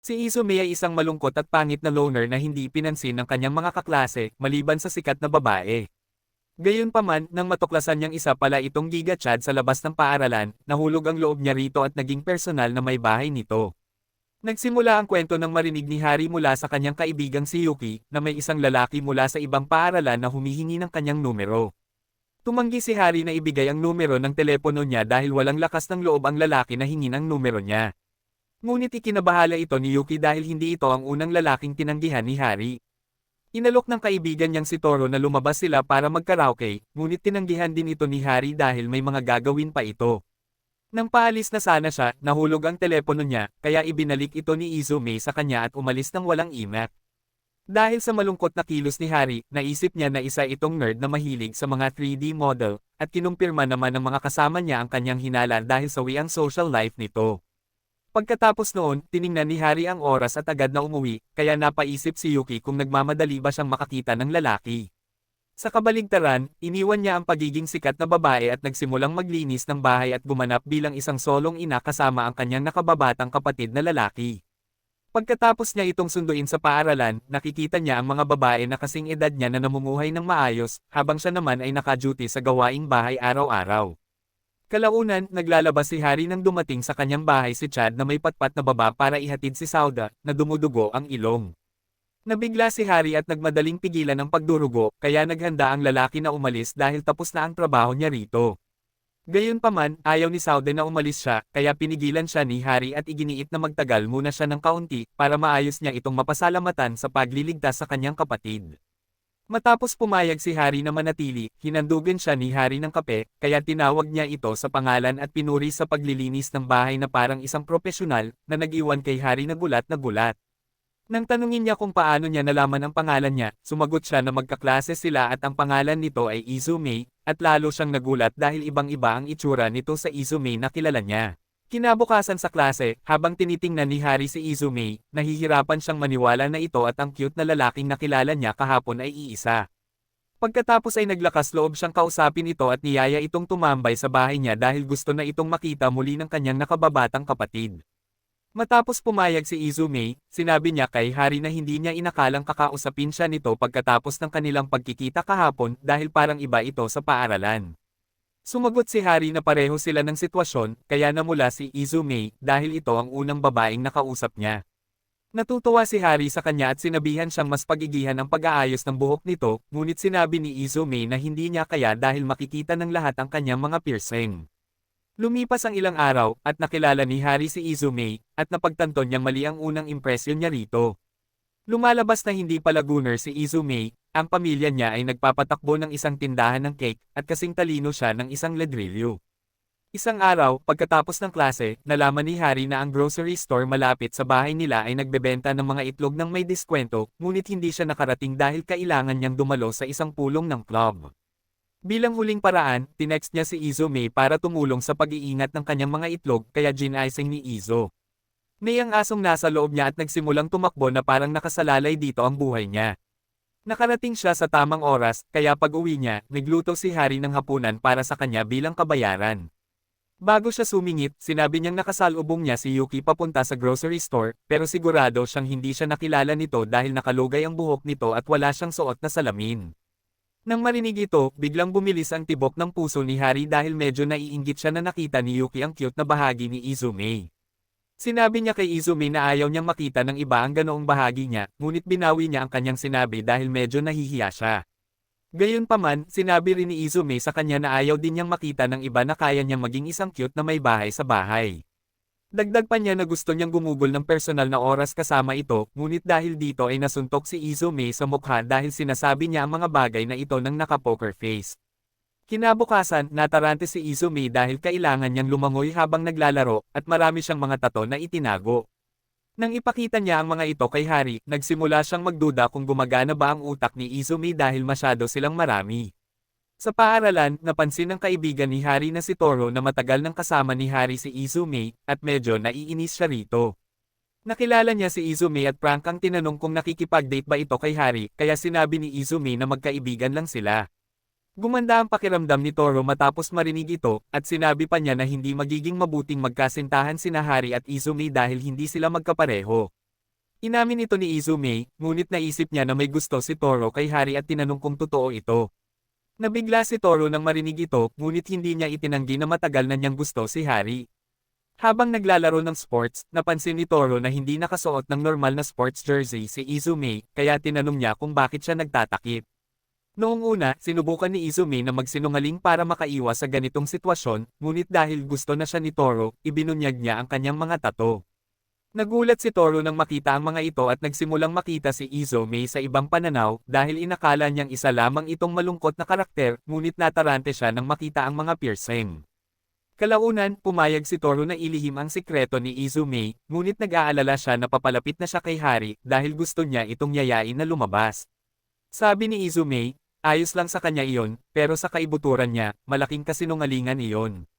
Si Izumi ay isang malungkot at pangit na loner na hindi pinansin ng kanyang mga kaklase, maliban sa sikat na babae. Gayunpaman, nang matuklasan niyang isa pala itong Giga Chad sa labas ng paaralan, nahulog ang loob niya rito at naging personal na may bahay nito. Nagsimula ang kwento ng marinig ni Hari mula sa kanyang kaibigang si Yuki, na may isang lalaki mula sa ibang paaralan na humihingi ng kanyang numero. Tumanggi si Hari na ibigay ang numero ng telepono niya dahil walang lakas ng loob ang lalaki na hingin ang numero niya. Ngunit ikinabahala ito ni Yuki dahil hindi ito ang unang lalaking tinanggihan ni Hari. Inalok ng kaibigan niyang si Toro na lumabas sila para magkaraoke, ngunit tinanggihan din ito ni Hari dahil may mga gagawin pa ito. Nang paalis na sana siya, nahulog ang telepono niya, kaya ibinalik ito ni Izumi sa kanya at umalis ng walang imak. Dahil sa malungkot na kilos ni Hari, naisip niya na isa itong nerd na mahilig sa mga 3D model, at kinumpirma naman ng mga kasama niya ang kanyang hinala dahil sawi ang social life nito. Pagkatapos noon, tiningnan ni Hari ang oras at agad na umuwi, kaya napaisip si Yuki kung nagmamadali ba siyang makakita ng lalaki. Sa kabaligtaran, iniwan niya ang pagiging sikat na babae at nagsimulang maglinis ng bahay at gumanap bilang isang solong ina kasama ang kanyang nakababatang kapatid na lalaki. Pagkatapos niya itong sunduin sa paaralan, nakikita niya ang mga babae na kasing edad niya na namumuhay ng maayos, habang siya naman ay naka-duty sa gawaing bahay araw-araw. Kalaunan, naglalabas si Hari nang dumating sa kanyang bahay si Chad na may patpat na baba para ihatid si Sauda, na dumudugo ang ilong. Nabigla si Hari at nagmadaling pigilan ang pagdurugo, kaya naghanda ang lalaki na umalis dahil tapos na ang trabaho niya rito. Gayunpaman, ayaw ni Sauda na umalis siya, kaya pinigilan siya ni Hari at iginiit na magtagal muna siya ng kaunti para maayos niya itong mapasalamatan sa pagliligtas sa kanyang kapatid. Matapos pumayag si Hari na manatili, hinandugan siya ni Hari ng kape, kaya tinawag niya ito sa pangalan at pinuri sa paglilinis ng bahay na parang isang profesional, na nag-iwan kay Hari na gulat na gulat. Nang tanungin niya kung paano niya nalaman ang pangalan niya, sumagot siya na magkaklase sila at ang pangalan nito ay Izumi, at lalo siyang nagulat dahil ibang-iba ang itsura nito sa Izumi na kilala niya. Kinabukasan sa klase, habang tinitingnan ni Hari si Izumi, nahihirapan siyang maniwala na ito at ang cute na lalaking nakilala niya kahapon ay iisa. Pagkatapos ay naglakas loob siyang kausapin ito at niyaya itong tumambay sa bahay niya dahil gusto na itong makita muli ng kanyang nakababatang kapatid. Matapos pumayag si Izumi, sinabi niya kay Hari na hindi niya inakalang kakausapin siya nito pagkatapos ng kanilang pagkikita kahapon dahil parang iba ito sa paaralan. Sumagot si Hari na pareho sila ng sitwasyon, kaya namula si Izumi, dahil ito ang unang babaeng nakausap niya. Natutuwa si Hari sa kanya at sinabihan siyang mas pagigihan ang pag-aayos ng buhok nito, ngunit sinabi ni Izumi na hindi niya kaya dahil makikita ng lahat ang kanyang mga piercing. Lumipas ang ilang araw, at nakilala ni Hari si Izumi, at napagtanto niyang mali ang unang impresyon niya rito. Lumalabas na hindi pala gunner si Izumi, ang pamilya niya ay nagpapatakbo ng isang tindahan ng cake, at kasing talino siya ng isang ladrilyo. Isang araw, pagkatapos ng klase, nalaman ni Hari na ang grocery store malapit sa bahay nila ay nagbebenta ng mga itlog ng may diskwento, ngunit hindi siya nakarating dahil kailangan niyang dumalo sa isang pulong ng club. Bilang huling paraan, tinext niya si Izumi para tumulong sa pag-iingat ng kanyang mga itlog kaya gin-icing ni Izo. May ang asong nasa loob niya at nagsimulang tumakbo na parang nakasalalay dito ang buhay niya. Nakarating siya sa tamang oras, kaya pag-uwi niya, nagluto si Hari ng hapunan para sa kanya bilang kabayaran. Bago siya sumingit, sinabi niyang nakasalubong niya si Yuki papunta sa grocery store, pero sigurado siyang hindi siya nakilala nito dahil nakalugay ang buhok nito at wala siyang suot na salamin. Nang marinig ito, biglang bumilis ang tibok ng puso ni Hari dahil medyo naiinggit siya na nakita ni Yuki ang cute na bahagi ni Izumi. Sinabi niya kay Izumi na ayaw niyang makita ng iba ang ganoong bahagi niya, ngunit binawi niya ang kanyang sinabi dahil medyo nahihiya siya. Gayunpaman, sinabi rin ni Izumi sa kanya na ayaw din niyang makita ng iba na kaya niyang maging isang cute na may bahay sa bahay. Dagdag pa niya na gusto niyang gumugol ng personal na oras kasama ito, ngunit dahil dito ay nasuntok si Izumi sa mukha dahil sinasabi niya ang mga bagay na ito ng naka-poker face. Kinabukasan, natarante si Izumi dahil kailangan niyang lumangoy habang naglalaro, at marami siyang mga tato na itinago. Nang ipakita niya ang mga ito kay Hari, nagsimula siyang magduda kung gumagana ba ang utak ni Izumi dahil masyado silang marami. Sa paaralan, napansin ng kaibigan ni Hari na si Toro na matagal nang kasama ni Hari si Izumi, at medyo naiinis siya rito. Nakilala niya si Izumi at prank ang tinanong kung nakikipag-date ba ito kay Hari, kaya sinabi ni Izumi na magkaibigan lang sila. Gumanda ang pakiramdam ni Toro matapos marinig ito, at sinabi pa niya na hindi magiging mabuting magkasintahan sina Hari at Izumi dahil hindi sila magkapareho. Inamin ito ni Izumi, ngunit naisip niya na may gusto si Toro kay Hari at tinanong kung totoo ito. Nabigla si Toro nang marinig ito, ngunit hindi niya itinanggi na matagal na niyang gusto si Hari. Habang naglalaro ng sports, napansin ni Toro na hindi nakasuot ng normal na sports jersey si Izumi, kaya tinanong niya kung bakit siya nagtatakip. Noong una, sinubukan ni Izumi na magsinungaling para makaiwas sa ganitong sitwasyon, ngunit dahil gusto na siya ni Toro, ibinunyag niya ang kanyang mga tato. Nagulat si Toro nang makita ang mga ito at nagsimulang makita si Izumi sa ibang pananaw dahil inakala niyang isa lamang itong malungkot na karakter, ngunit natarante siya nang makita ang mga piercing. Kalaunan, pumayag si Toro na ilihim ang sikreto ni Izumi, ngunit nag-aalala siya na papalapit na siya kay Hari dahil gusto niya itong yayain na lumabas. Sabi ni Izumi, ayos lang sa kanya iyon, pero sa kaibuturan niya, malaking kasinungalingan iyon.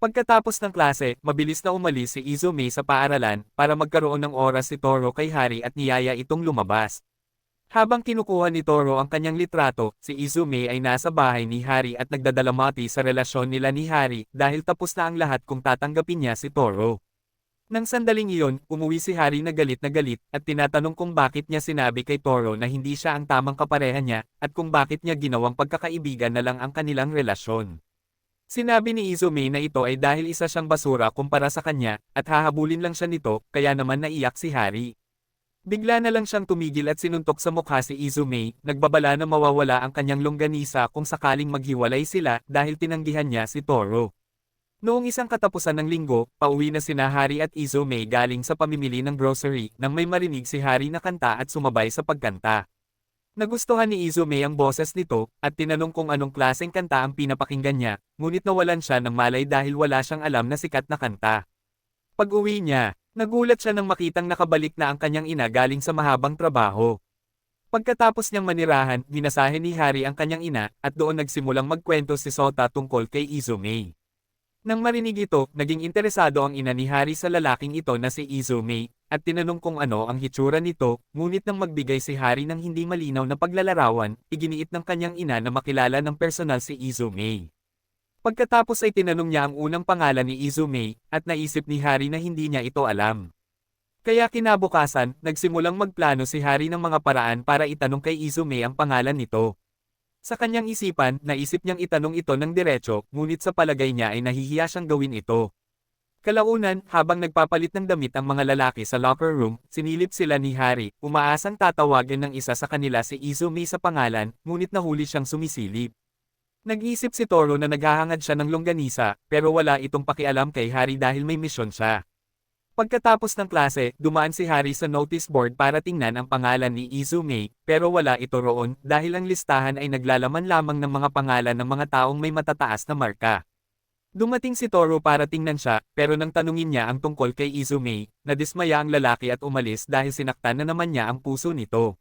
Pagkatapos ng klase, mabilis na umalis si Izumi sa paaralan para magkaroon ng oras si Toro kay Hari at niyaya itong lumabas. Habang kinukuha ni Toro ang kanyang litrato, si Izumi ay nasa bahay ni Hari at nagdadalamati sa relasyon nila ni Hari dahil tapos na ang lahat kung tatanggapin niya si Toro. Nang sandaling iyon, umuwi si Hari na galit at tinatanong kung bakit niya sinabi kay Toro na hindi siya ang tamang kapareha niya at kung bakit niya ginawang pagkakaibigan na lang ang kanilang relasyon. Sinabi ni Izumi na ito ay dahil isa siyang basura kumpara sa kanya, at hahabulin lang siya nito, kaya naman naiyak si Hari. Bigla na lang siyang tumigil at sinuntok sa mukha si Izumi, nagbabala na mawawala ang kanyang longganisa kung sakaling maghiwalay sila dahil tinanggihan niya si Toro. Noong isang katapusan ng linggo, pauwi na sina Hari at Izumi galing sa pamimili ng grocery nang may marinig si Hari na kanta at sumabay sa pagkanta. Nagustuhan ni Izumi ang boses nito, at tinanong kung anong klaseng kanta ang pinapakinggan niya, ngunit nawalan siya ng malay dahil wala siyang alam na sikat na kanta. Pag-uwi niya, nagulat siya nang makitang nakabalik na ang kanyang ina galing sa mahabang trabaho. Pagkatapos niyang manirahan, binasahe ni Hari ang kanyang ina, at doon nagsimulang magkwento si Sota tungkol kay Izumi. Nang marinig ito, naging interesado ang ina ni Hari sa lalaking ito na si Izumi, at tinanong kung ano ang hitsura nito, ngunit nang magbigay si Hari ng hindi malinaw na paglalarawan, iginiit ng kanyang ina na makilala ng personal si Izumi. Pagkatapos ay tinanong niya ang unang pangalan ni Izumi, at naisip ni Hari na hindi niya ito alam. Kaya kinabukasan, nagsimulang magplano si Hari ng mga paraan para itanong kay Izumi ang pangalan nito. Sa kanyang isipan, naisip niyang itanong ito ng diretso, ngunit sa palagay niya ay nahihiya siyang gawin ito. Kalaunan, habang nagpapalit ng damit ang mga lalaki sa locker room, sinilip sila ni Hari, umaasang tatawagin ng isa sa kanila si Izumi sa pangalan, ngunit nahuli siyang sumisilip. Nag-isip si Toro na naghahangad siya ng longganisa, pero wala itong pakialam kay Hari dahil may misyon siya. Pagkatapos ng klase, dumaan si Hari sa notice board para tingnan ang pangalan ni Izumi, pero wala ito roon dahil ang listahan ay naglalaman lamang ng mga pangalan ng mga taong may matataas na marka. Dumating si Toro para tingnan siya, pero nang tanungin niya ang tungkol kay Izumi, nadismaya ang lalaki at umalis dahil sinaktan na naman niya ang puso nito.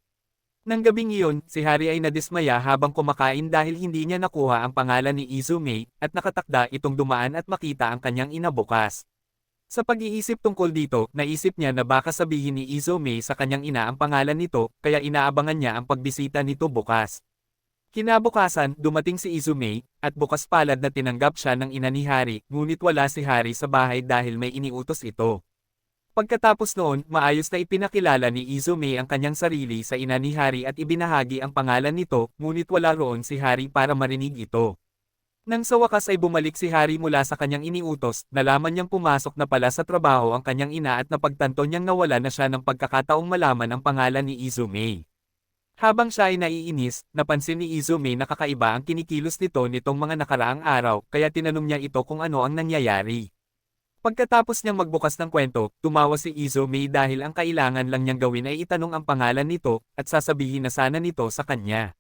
Nang gabing iyon, si Hari ay nadismaya habang kumakain dahil hindi niya nakuha ang pangalan ni Izumi, at nakatakda itong dumaan at makita ang kanyang ina bukas. Sa pag-iisip tungkol dito, naisip niya na baka sabihin ni Izumi sa kanyang ina ang pangalan nito, kaya inaabangan niya ang pagbisita nito bukas. Kinabukasan, dumating si Izumi, at bukas palad na tinanggap siya ng ina ni Hari, ngunit wala si Hari sa bahay dahil may iniutos ito. Pagkatapos noon, maayos na ipinakilala ni Izumi ang kanyang sarili sa ina ni Hari at ibinahagi ang pangalan nito, ngunit wala roon si Hari para marinig ito. Nang sa wakas ay bumalik si Hari mula sa kanyang iniutos, nalaman niyang pumasok na pala sa trabaho ang kanyang ina at napagtanto niyang nawala na siya ng pagkakataong malaman ang pangalan ni Izumi. Habang siya ay naiinis, napansin ni Izumi na kakaiba ang kinikilos nitong mga nakaraang araw, kaya tinanong niya ito kung ano ang nangyayari. Pagkatapos niyang magbukas ng kwento, tumawa si Izumi dahil ang kailangan lang niyang gawin ay itanong ang pangalan nito, at sasabihin na sana nito sa kanya.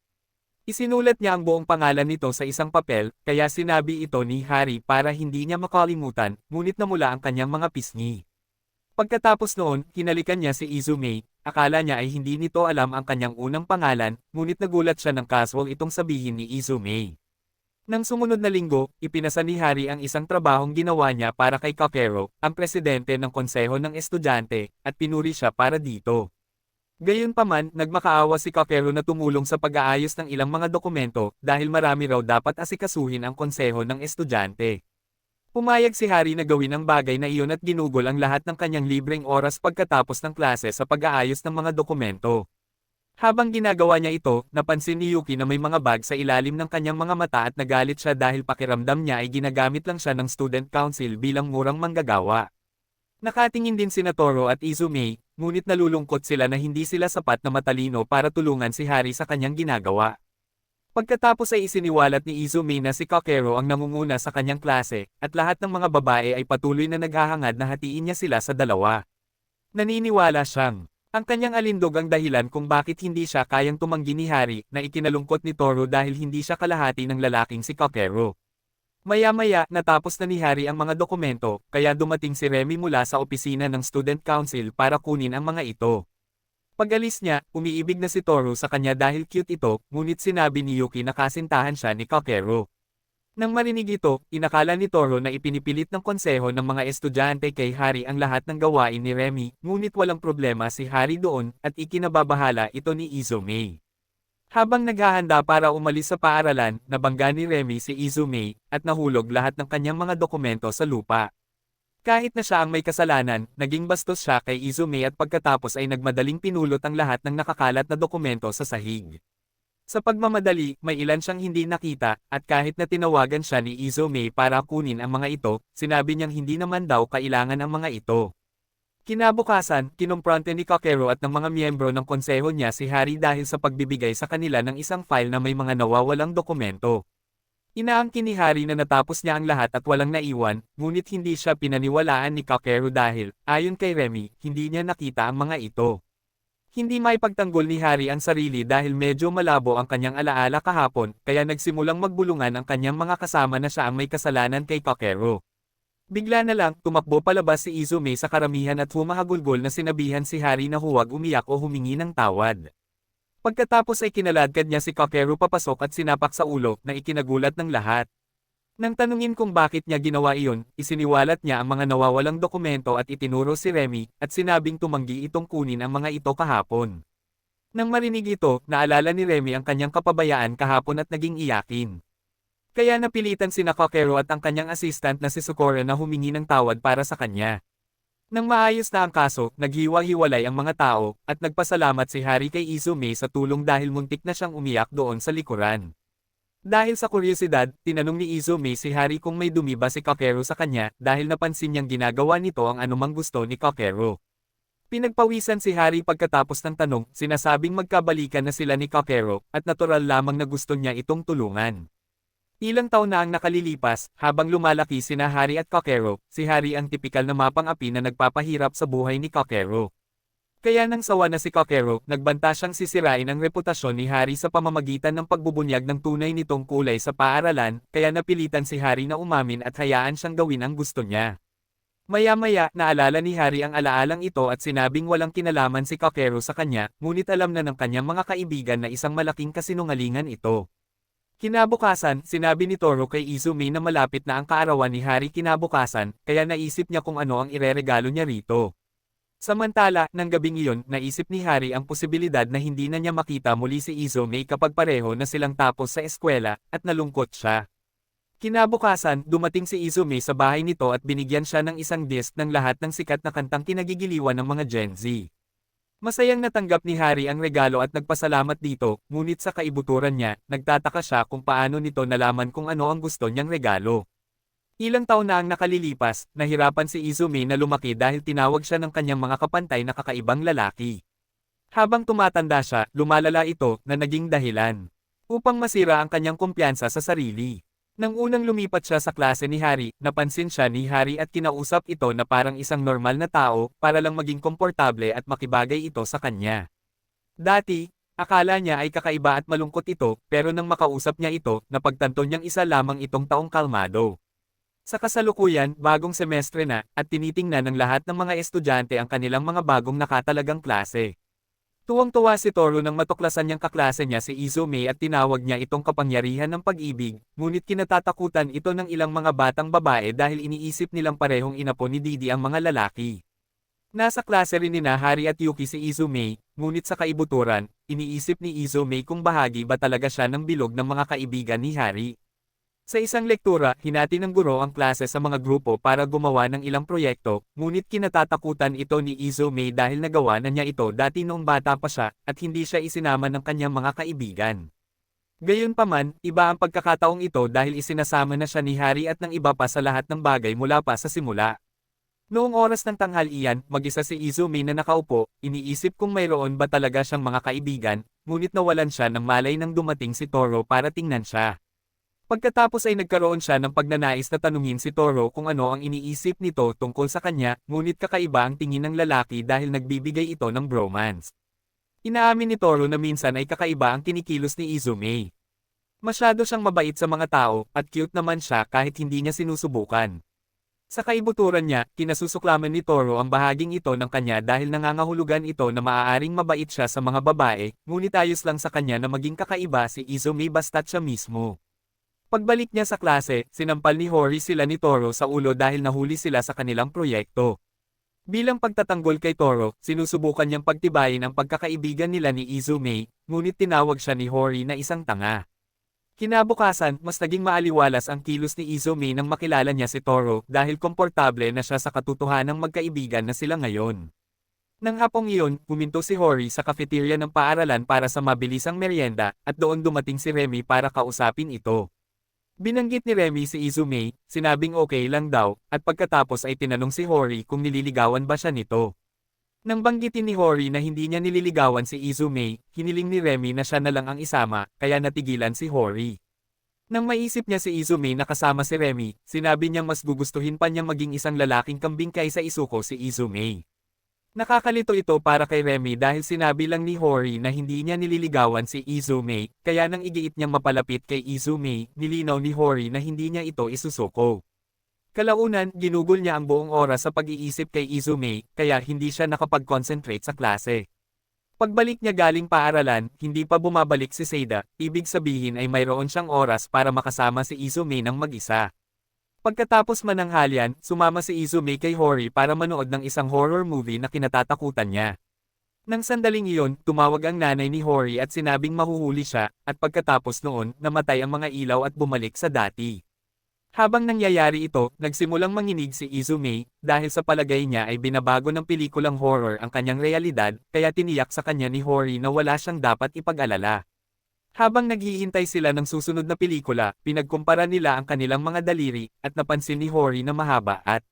Isinulat niya ang buong pangalan nito sa isang papel, kaya sinabi ito ni Hari para hindi niya makalimutan, ngunit namula ang kanyang mga pisngi. Pagkatapos noon, hinalikan niya si Izumi, akala niya ay hindi nito alam ang kanyang unang pangalan, ngunit nagulat siya ng casual itong sabihin ni Izumi. Nang sumunod na linggo, ipinasa ni Hari ang isang trabahong ginawa niya para kay Kakero, ang presidente ng konseho ng estudyante, at pinuri siya para dito. Gayunpaman, nagmakaawa si Kakero na tumulong sa pag-aayos ng ilang mga dokumento dahil marami raw dapat asikasuhin ang konseho ng estudyante. Pumayag si Hari na gawin ang bagay na iyon at ginugol ang lahat ng kanyang libreng oras pagkatapos ng klase sa pag-aayos ng mga dokumento. Habang ginagawa niya ito, napansin ni Yuki na may mga bag sa ilalim ng kanyang mga mata at nagalit siya dahil pakiramdam niya ay ginagamit lang siya ng student council bilang murang manggagawa. Nakatingin din sina Toro at Izumi, ngunit nalulungkot sila na hindi sila sapat na matalino para tulungan si Hari sa kanyang ginagawa. Pagkatapos ay isiniwalat ni Izumi na si Kakero ang nangunguna sa kanyang klase, at lahat ng mga babae ay patuloy na naghahangad na hatiin niya sila sa dalawa. Naniniwala siyang ang kanyang alindog ang dahilan kung bakit hindi siya kayang tumanggi ni Hari na ikinalungkot ni Toro dahil hindi siya kalahati ng lalaking si Kakero. Maya-maya, natapos na ni Hari ang mga dokumento, kaya dumating si Remy mula sa opisina ng Student Council para kunin ang mga ito. Pag-alis niya, umiibig na si Toro sa kanya dahil cute ito, ngunit sinabi ni Yuki na kasintahan siya ni Kakero. Nang marinig ito, inakala ni Toro na ipinipilit ng konseho ng mga estudyante kay Hari ang lahat ng gawain ni Remy, ngunit walang problema si Hari doon, at ikinababahala ito ni Izumi. Habang naghahanda para umalis sa paaralan, nabangga ni Remy si Izumi, at nahulog lahat ng kanyang mga dokumento sa lupa. Kahit na siya ang may kasalanan, naging bastos siya kay Izumi at pagkatapos ay nagmadaling pinulot ang lahat ng nakakalat na dokumento sa sahig. Sa pagmamadali, may ilan siyang hindi nakita, at kahit na tinawagan siya ni Izumi para kunin ang mga ito, sinabi niyang hindi naman daw kailangan ang mga ito. Kinabukasan, kinumpronte ni Kakero at ng mga miyembro ng konseho niya si Hari dahil sa pagbibigay sa kanila ng isang file na may mga nawawalang dokumento. Inaangkin ni Hari na natapos niya ang lahat at walang naiwan, ngunit hindi siya pinaniwalaan ni Kakero dahil, ayon kay Remy, hindi niya nakita ang mga ito. Hindi maipagtanggol ni Hari ang sarili dahil medyo malabo ang kanyang alaala kahapon, kaya nagsimulang magbulungan ang kanyang mga kasama na siya ang may kasalanan kay Kakero. Bigla na lang, tumakbo palabas si Izumi sa karamihan at humahagulgol na sinabihan si Hari na huwag umiyak o humingi ng tawad. Pagkatapos ay kinaladkad niya si Kakero papasok at sinapak sa ulo na ikinagulat ng lahat. Nang tanungin kung bakit niya ginawa iyon, isiniwalat niya ang mga nawawalang dokumento at itinuro si Remy, at sinabing tumanggi itong kunin ang mga ito kahapon. Nang marinig ito, naalala ni Remy ang kanyang kapabayaan kahapon at naging iyakin. Kaya napilitan sina Kakero at ang kanyang assistant na si Sukora na humingi ng tawad para sa kanya. Nang maayos na ang kaso, naghiwa-hiwalay ang mga tao, at nagpasalamat si Hari kay Izumi sa tulong dahil muntik na siyang umiyak doon sa likuran. Dahil sa kuryosidad, tinanong ni Izumi si Hari kung may dumi ba si Kakero sa kanya, dahil napansin niyang ginagawa nito ang anumang gusto ni Kakero. Pinagpawisan si Hari pagkatapos ng tanong, sinasabing magkabalikan na sila ni Kakero, at natural lamang na gusto niya itong tulungan. Ilang taon na ang nakalilipas, habang lumalaki sina Hari at Kakero, si Hari ang tipikal na mapang-api na nagpapahirap sa buhay ni Kakero. Kaya nang sawa na si Kakero, nagbanta siyang sisirain ang reputasyon ni Hari sa pamamagitan ng pagbubunyag ng tunay nitong kulay sa paaralan, kaya napilitan si Hari na umamin at hayaan siyang gawin ang gusto niya. Maya-maya, naalala ni Hari ang alaalang ito at sinabing walang kinalaman si Kakero sa kanya, ngunit alam na ng kanyang mga kaibigan na isang malaking kasinungalingan ito. Kinabukasan, sinabi ni Toro kay Izumi na malapit na ang kaarawan ni Hari kinabukasan, kaya naisip niya kung ano ang ireregalo niya rito. Samantala, nang gabing iyon, naisip ni Hari ang posibilidad na hindi na niya makita muli si Izumi kapag pareho na silang tapos sa eskwela, at nalungkot siya. Kinabukasan, dumating si Izumi sa bahay nito at binigyan siya ng isang disc ng lahat ng sikat na kantang kinagigiliwan ng mga Gen Z. Masayang natanggap ni Hari ang regalo at nagpasalamat dito, ngunit sa kaibuturan niya, nagtataka siya kung paano nito nalaman kung ano ang gusto niyang regalo. Ilang taon na ang nakalilipas, nahirapan si Izumi na lumaki dahil tinawag siya ng kanyang mga kapantay na kakaibang lalaki. Habang tumatanda siya, lumalala ito na naging dahilan upang masira ang kanyang kumpiyansa sa sarili. Nang unang lumipat siya sa klase ni Hari, napansin siya ni Hari at kinausap ito na parang isang normal na tao, para lang maging komportable at makibagay ito sa kanya. Dati, akala niya ay kakaiba at malungkot ito, pero nang makausap niya ito, napagtanto niyang isa lamang itong taong kalmado. Sa kasalukuyan, bagong semestre na, at tinitingnan ng lahat ng mga estudyante ang kanilang mga bagong nakatalagang klase. Tuwang-tuwa si Toro nang matuklasan niyang kaklase niya si Izumi at tinawag niya itong kapangyarihan ng pag-ibig, ngunit kinatatakutan ito ng ilang mga batang babae dahil iniisip nilang parehong inapo ni Didi ang mga lalaki. Nasa klase rin nina Hari at Yuki si Izumi, ngunit sa kaibuturan, iniisip ni Izumi kung bahagi ba talaga siya ng bilog ng mga kaibigan ni Hari. Sa isang lektura, hinati ng guro ang klase sa mga grupo para gumawa ng ilang proyekto, ngunit kinatatakutan ito ni Izumi dahil nagawa na niya ito dati noong bata pa siya at hindi siya isinama ng kanyang mga kaibigan. Gayunpaman, iba ang pagkakataong ito dahil isinasama na siya ni Hari at ng iba pa sa lahat ng bagay mula pa sa simula. Noong oras ng tanghalian, mag-isa si Izumi na nakaupo, iniisip kung mayroon ba talaga siyang mga kaibigan, ngunit nawalan siya ng malay nang dumating si Toro para tingnan siya. Pagkatapos ay nagkaroon siya ng pagnanais na tanungin si Toro kung ano ang iniisip nito tungkol sa kanya, ngunit kakaiba ang tingin ng lalaki dahil nagbibigay ito ng bromance. Inaamin ni Toro na minsan ay kakaiba ang kinikilos ni Izumi. Masyado siyang mabait sa mga tao, at cute naman siya kahit hindi niya sinusubukan. Sa kaibuturan niya, kinasusuklaman ni Toro ang bahaging ito ng kanya dahil nangangahulugan ito na maaaring mabait siya sa mga babae, ngunit ayos lang sa kanya na maging kakaiba si Izumi basta't siya mismo. Pagbalik niya sa klase, sinampal ni Hori sila ni Toro sa ulo dahil nahuli sila sa kanilang proyekto. Bilang pagtatanggol kay Toro, sinusubukan niyang pagtibayin ang pagkakaibigan nila ni Izumi, ngunit tinawag siya ni Hori na isang tanga. Kinabukasan, mas naging maaliwalas ang kilos ni Izumi nang makilala niya si Toro dahil komportable na siya sa katotohanang magkaibigan na sila ngayon. Nang hapong iyon, puminto si Hori sa cafeteria ng paaralan para sa mabilisang merienda, at doon dumating si Remy para kausapin ito. Binanggit ni Remy si Izumi, sinabing okay lang daw, at pagkatapos ay tinanong si Hori kung nililigawan ba siya nito. Nang banggitin ni Hori na hindi niya nililigawan si Izumi, hiniling ni Remy na siya na lang ang isama, kaya natigilan si Hori. Nang maisip niya si Izumi na kasama si Remy, sinabi niyang mas gugustuhin pa niyang maging isang lalaking kambing kaysa isuko si Izumi. Nakakalito ito para kay Remy dahil sinabi lang ni Hori na hindi niya nililigawan si Izumi, kaya nang igiit niyang mapalapit kay Izumi, nilinaw ni Hori na hindi niya ito isusuko. Kalaunan, ginugol niya ang buong oras sa pag-iisip kay Izumi, kaya hindi siya nakapag-concentrate sa klase. Pagbalik niya galing paaralan, hindi pa bumabalik si Seida, ibig sabihin ay mayroon siyang oras para makasama si Izumi ng mag-isa. Pagkatapos mananghalian, sumama si Izumi kay Hori para manood ng isang horror movie na kinatatakutan niya. Nang sandaling iyon, tumawag ang nanay ni Hori at sinabing mahuhuli siya, at pagkatapos noon, namatay ang mga ilaw at bumalik sa dati. Habang nangyayari ito, nagsimulang manginig si Izumi, dahil sa palagay niya ay binabago ng pelikulang horror ang kanyang realidad, kaya tiniyak sa kanya ni Hori na wala siyang dapat ipag-alala. Habang naghihintay sila ng susunod na pelikula, pinagkumpara nila ang kanilang mga daliri, at napansin ni Hori na mahaba at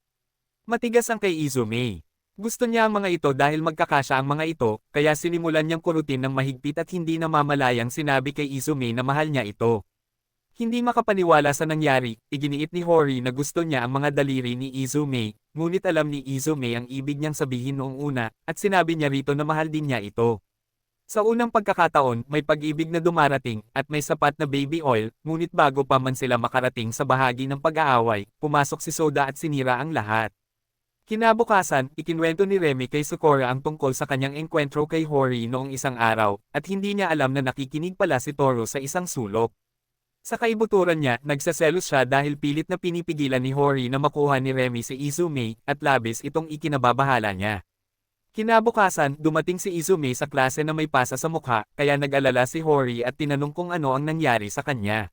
matigas ang kay Izumi. Gusto niya ang mga ito dahil magkakasya ang mga ito, kaya sinimulan niyang kurutin ng mahigpit at hindi namamalayang sinabi kay Izumi na mahal niya ito. Hindi makapaniwala sa nangyari, iginiit ni Hori na gusto niya ang mga daliri ni Izumi, ngunit alam ni Izumi ang ibig niyang sabihin noong una, at sinabi niya rito na mahal din niya ito. Sa unang pagkakataon, may pag-ibig na dumarating, at may sapat na baby oil, ngunit bago pa man sila makarating sa bahagi ng pag-aaway, pumasok si Soda at sinira ang lahat. Kinabukasan, ikinwento ni Remy kay Sukora ang tungkol sa kanyang engkwentro kay Hori noong isang araw, at hindi niya alam na nakikinig pala si Toro sa isang sulok. Sa kaibuturan niya, nagsaselos siya dahil pilit na pinipigilan ni Hori na makuha ni Remy si Izumi, at labis itong ikinababahala niya. Kinabukasan, dumating si Izumi sa klase na may pasa sa mukha, kaya nag-alala si Hori at tinanong kung ano ang nangyari sa kanya.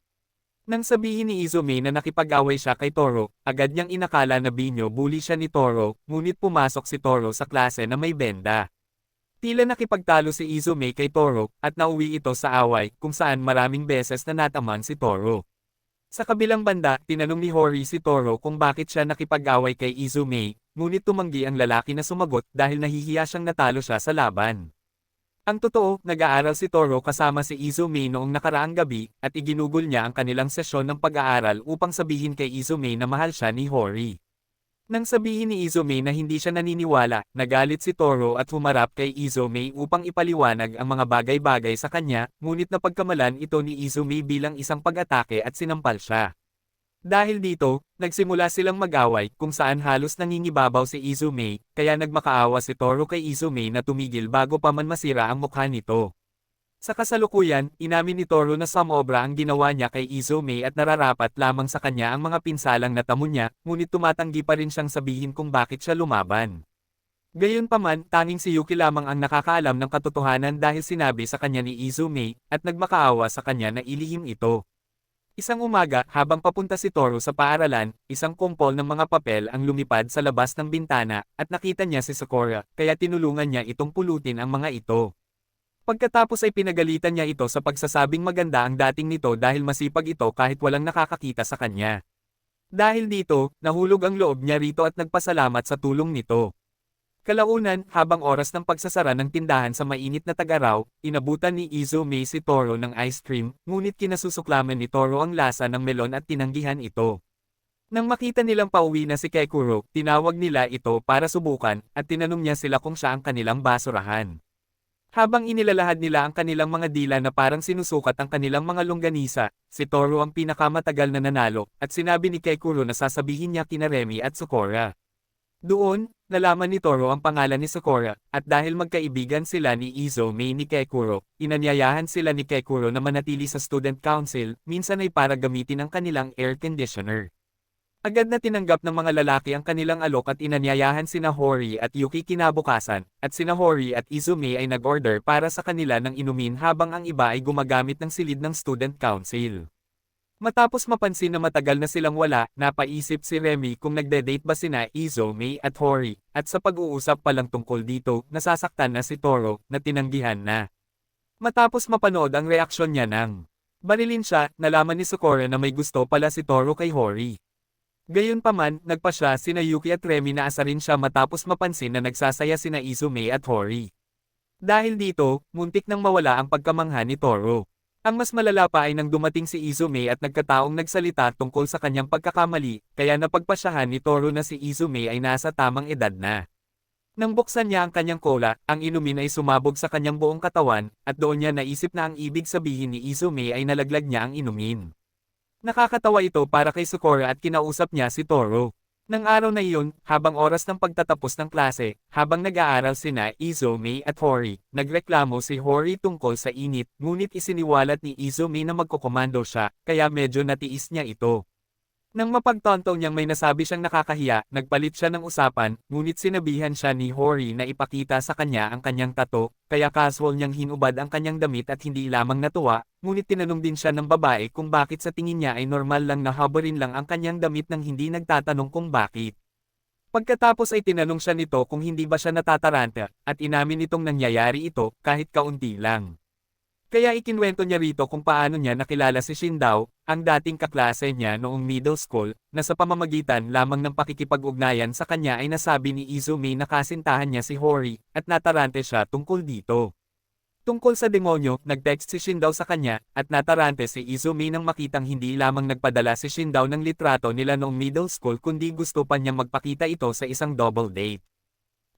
Nang sabihin ni Izumi na nakipag-away siya kay Toro, agad niyang inakala na binyo bully siya ni Toro, ngunit pumasok si Toro sa klase na may benda. Tila nakipagtalo si Izumi kay Toro, at nauwi ito sa away, kung saan maraming beses na nataman si Toro. Sa kabilang banda, tinanong ni Hori si Toro kung bakit siya nakipag-away kay Izumi, ngunit tumanggi ang lalaki na sumagot dahil nahihiya siyang natalo siya sa laban. Ang totoo, nag-aaral si Toro kasama si Izumi noong nakaraang gabi, at iginugol niya ang kanilang sesyon ng pag-aaral upang sabihin kay Izumi na mahal siya ni Hori. Nang sabihin ni Izumi na hindi siya naniniwala, nagalit si Toro at humarap kay Izumi upang ipaliwanag ang mga bagay-bagay sa kanya, ngunit napagkamalan ito ni Izumi bilang isang pag-atake at sinampal siya. Dahil dito, nagsimula silang mag-away kung saan halos nangingibabaw si Izumi, kaya nagmakaawa si Toro kay Izumi na tumigil bago pa man masira ang mukha nito. Sa kasalukuyan, inamin ni Toro na sumobra ang ginawa niya kay Izumi at nararapat lamang sa kanya ang mga pinsalang natamo niya, ngunit tumatanggi pa rin siyang sabihin kung bakit siya lumaban. Gayunpaman, tanging si Yuki lamang ang nakakaalam ng katotohanan dahil sinabi sa kanya ni Izumi, at nagmakaawa sa kanya na ilihim ito. Isang umaga, habang papunta si Toro sa paaralan, isang kumpol ng mga papel ang lumipad sa labas ng bintana, at nakita niya si Sakura, kaya tinulungan niya itong pulutin ang mga ito. Pagkatapos ay pinagalitan niya ito sa pagsasabing maganda ang dating nito dahil masipag ito kahit walang nakakakita sa kanya. Dahil dito, nahulog ang loob niya rito at nagpasalamat sa tulong nito. Kalaunan, habang oras ng pagsasara ng tindahan sa mainit na tag-araw, inabutan ni Izumi si Toro ng ice cream, ngunit kinasusuklaman ni Toro ang lasa ng melon at tinanggihan ito. Nang makita nilang pauwi na si Kekuro, tinawag nila ito para subukan, at tinanong niya sila kung siya ang kanilang basurahan. Habang inilalahad nila ang kanilang mga dila na parang sinusukat ang kanilang mga longganisa, si Toro ang pinakamatagal na nanalo, at sinabi ni Kekuro na sasabihin niya kina Remy at Sakura. Doon, nalaman ni Toro ang pangalan ni Sakura, at dahil magkaibigan sila ni Izumi ni Kekuro, inanyayahan sila ni Kekuro na manatili sa student council, minsan ay para gamitin ang kanilang air conditioner. Agad na tinanggap ng mga lalaki ang kanilang alok at inanyayahan sina Hori at Yuki kinabukasan, at sina Hori at Izumi ay nag-order para sa kanila ng inumin habang ang iba ay gumagamit ng silid ng student council. Matapos mapansin na matagal na silang wala, napaisip si Remy kung nagde-date ba sina Izumi at Hori, at sa pag-uusap pa lang tungkol dito, nasasaktan na si Toro, na tinanggihan na. Matapos mapanood ang reaksyon niya nang barilin siya, nalaman ni Sakura na may gusto pala si Toro kay Hori. Gayunpaman, nagpa siya sina Yuki at Remy na asarin siya matapos mapansin na nagsasaya sina Izumi at Hori. Dahil dito, muntik nang mawala ang pagkamangha ni Toro. Ang mas malala pa ay nang dumating si Izumi at nagkataong nagsalita tungkol sa kanyang pagkakamali, kaya napagpasyahan ni Toro na si Izumi ay nasa tamang edad na. Nang buksan niya ang kanyang cola, ang inumin ay sumabog sa kanyang buong katawan, at doon niya naisip na ang ibig sabihin ni Izumi ay nalaglag niya ang inumin. Nakakatawa ito para kay Sakura at kinausap niya si Toro. Nang araw na iyon, habang oras ng pagtatapos ng klase, habang nag-aaral sina Izumi at Hori, nagreklamo si Hori tungkol sa init, ngunit isiniwalat ni Izumi na magkokomando siya, kaya medyo natiis niya ito. Nang mapagtanto niyang may nasabi siyang nakakahiya, nagpalit siya ng usapan, ngunit sinabihan siya ni Hori na ipakita sa kanya ang kanyang tato, kaya casual niyang hinubad ang kanyang damit at hindi lamang natuwa, ngunit tinanong din siya ng babae kung bakit sa tingin niya ay normal lang na habarin lang ang kanyang damit nang hindi nagtatanong kung bakit. Pagkatapos ay tinanong siya nito kung hindi ba siya natataranta, at inamin itong nangyayari ito, kahit kaunti lang. Kaya ikinwento niya rito kung paano niya nakilala si Shindao, ang dating kaklase niya noong middle school, na sa pamamagitan lamang ng pakikipag-ugnayan sa kanya ay nasabi ni Izumi na kasintahan niya si Hori, at natarante siya tungkol dito. Tungkol sa demonyo, nag-text si Shindao sa kanya, at natarante si Izumi nang makitang hindi lamang nagpadala si Shindao ng litrato nila noong middle school kundi gusto pa niyang magpakita ito sa isang double date.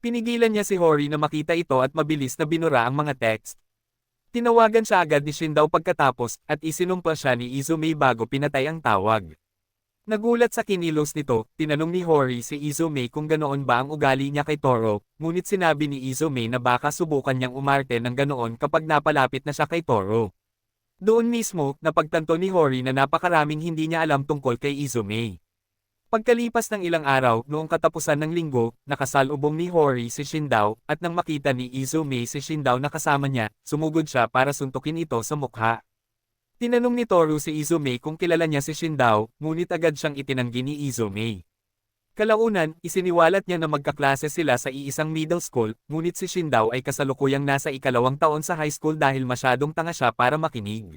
Pinigilan niya si Hori na makita ito at mabilis na binura ang mga text. Tinawagan siya agad ni Shindao pagkatapos, at isinumpa siya ni Izumi bago pinatay ang tawag. Nagulat sa kinilos nito, tinanong ni Hori si Izumi kung ganoon ba ang ugali niya kay Toro, ngunit sinabi ni Izumi na baka subukan niyang umarte ng ganoon kapag napalapit na siya kay Toro. Doon mismo, napagtanto ni Hori na napakaraming hindi niya alam tungkol kay Izumi. Pagkalipas ng ilang araw, noong katapusan ng linggo, nakasalubong ni Hori si Shindao, at nang makita ni Izumi si Shindao na kasama niya, sumugod siya para suntukin ito sa mukha. Tinanong ni Toru si Izumi kung kilala niya si Shindao, ngunit agad siyang itinanggi ni Izumi. Kalaunan, isiniwalat niya na magkaklase sila sa iisang middle school, ngunit si Shindao ay kasalukuyang nasa ikalawang taon sa high school dahil masyadong tanga siya para makinig.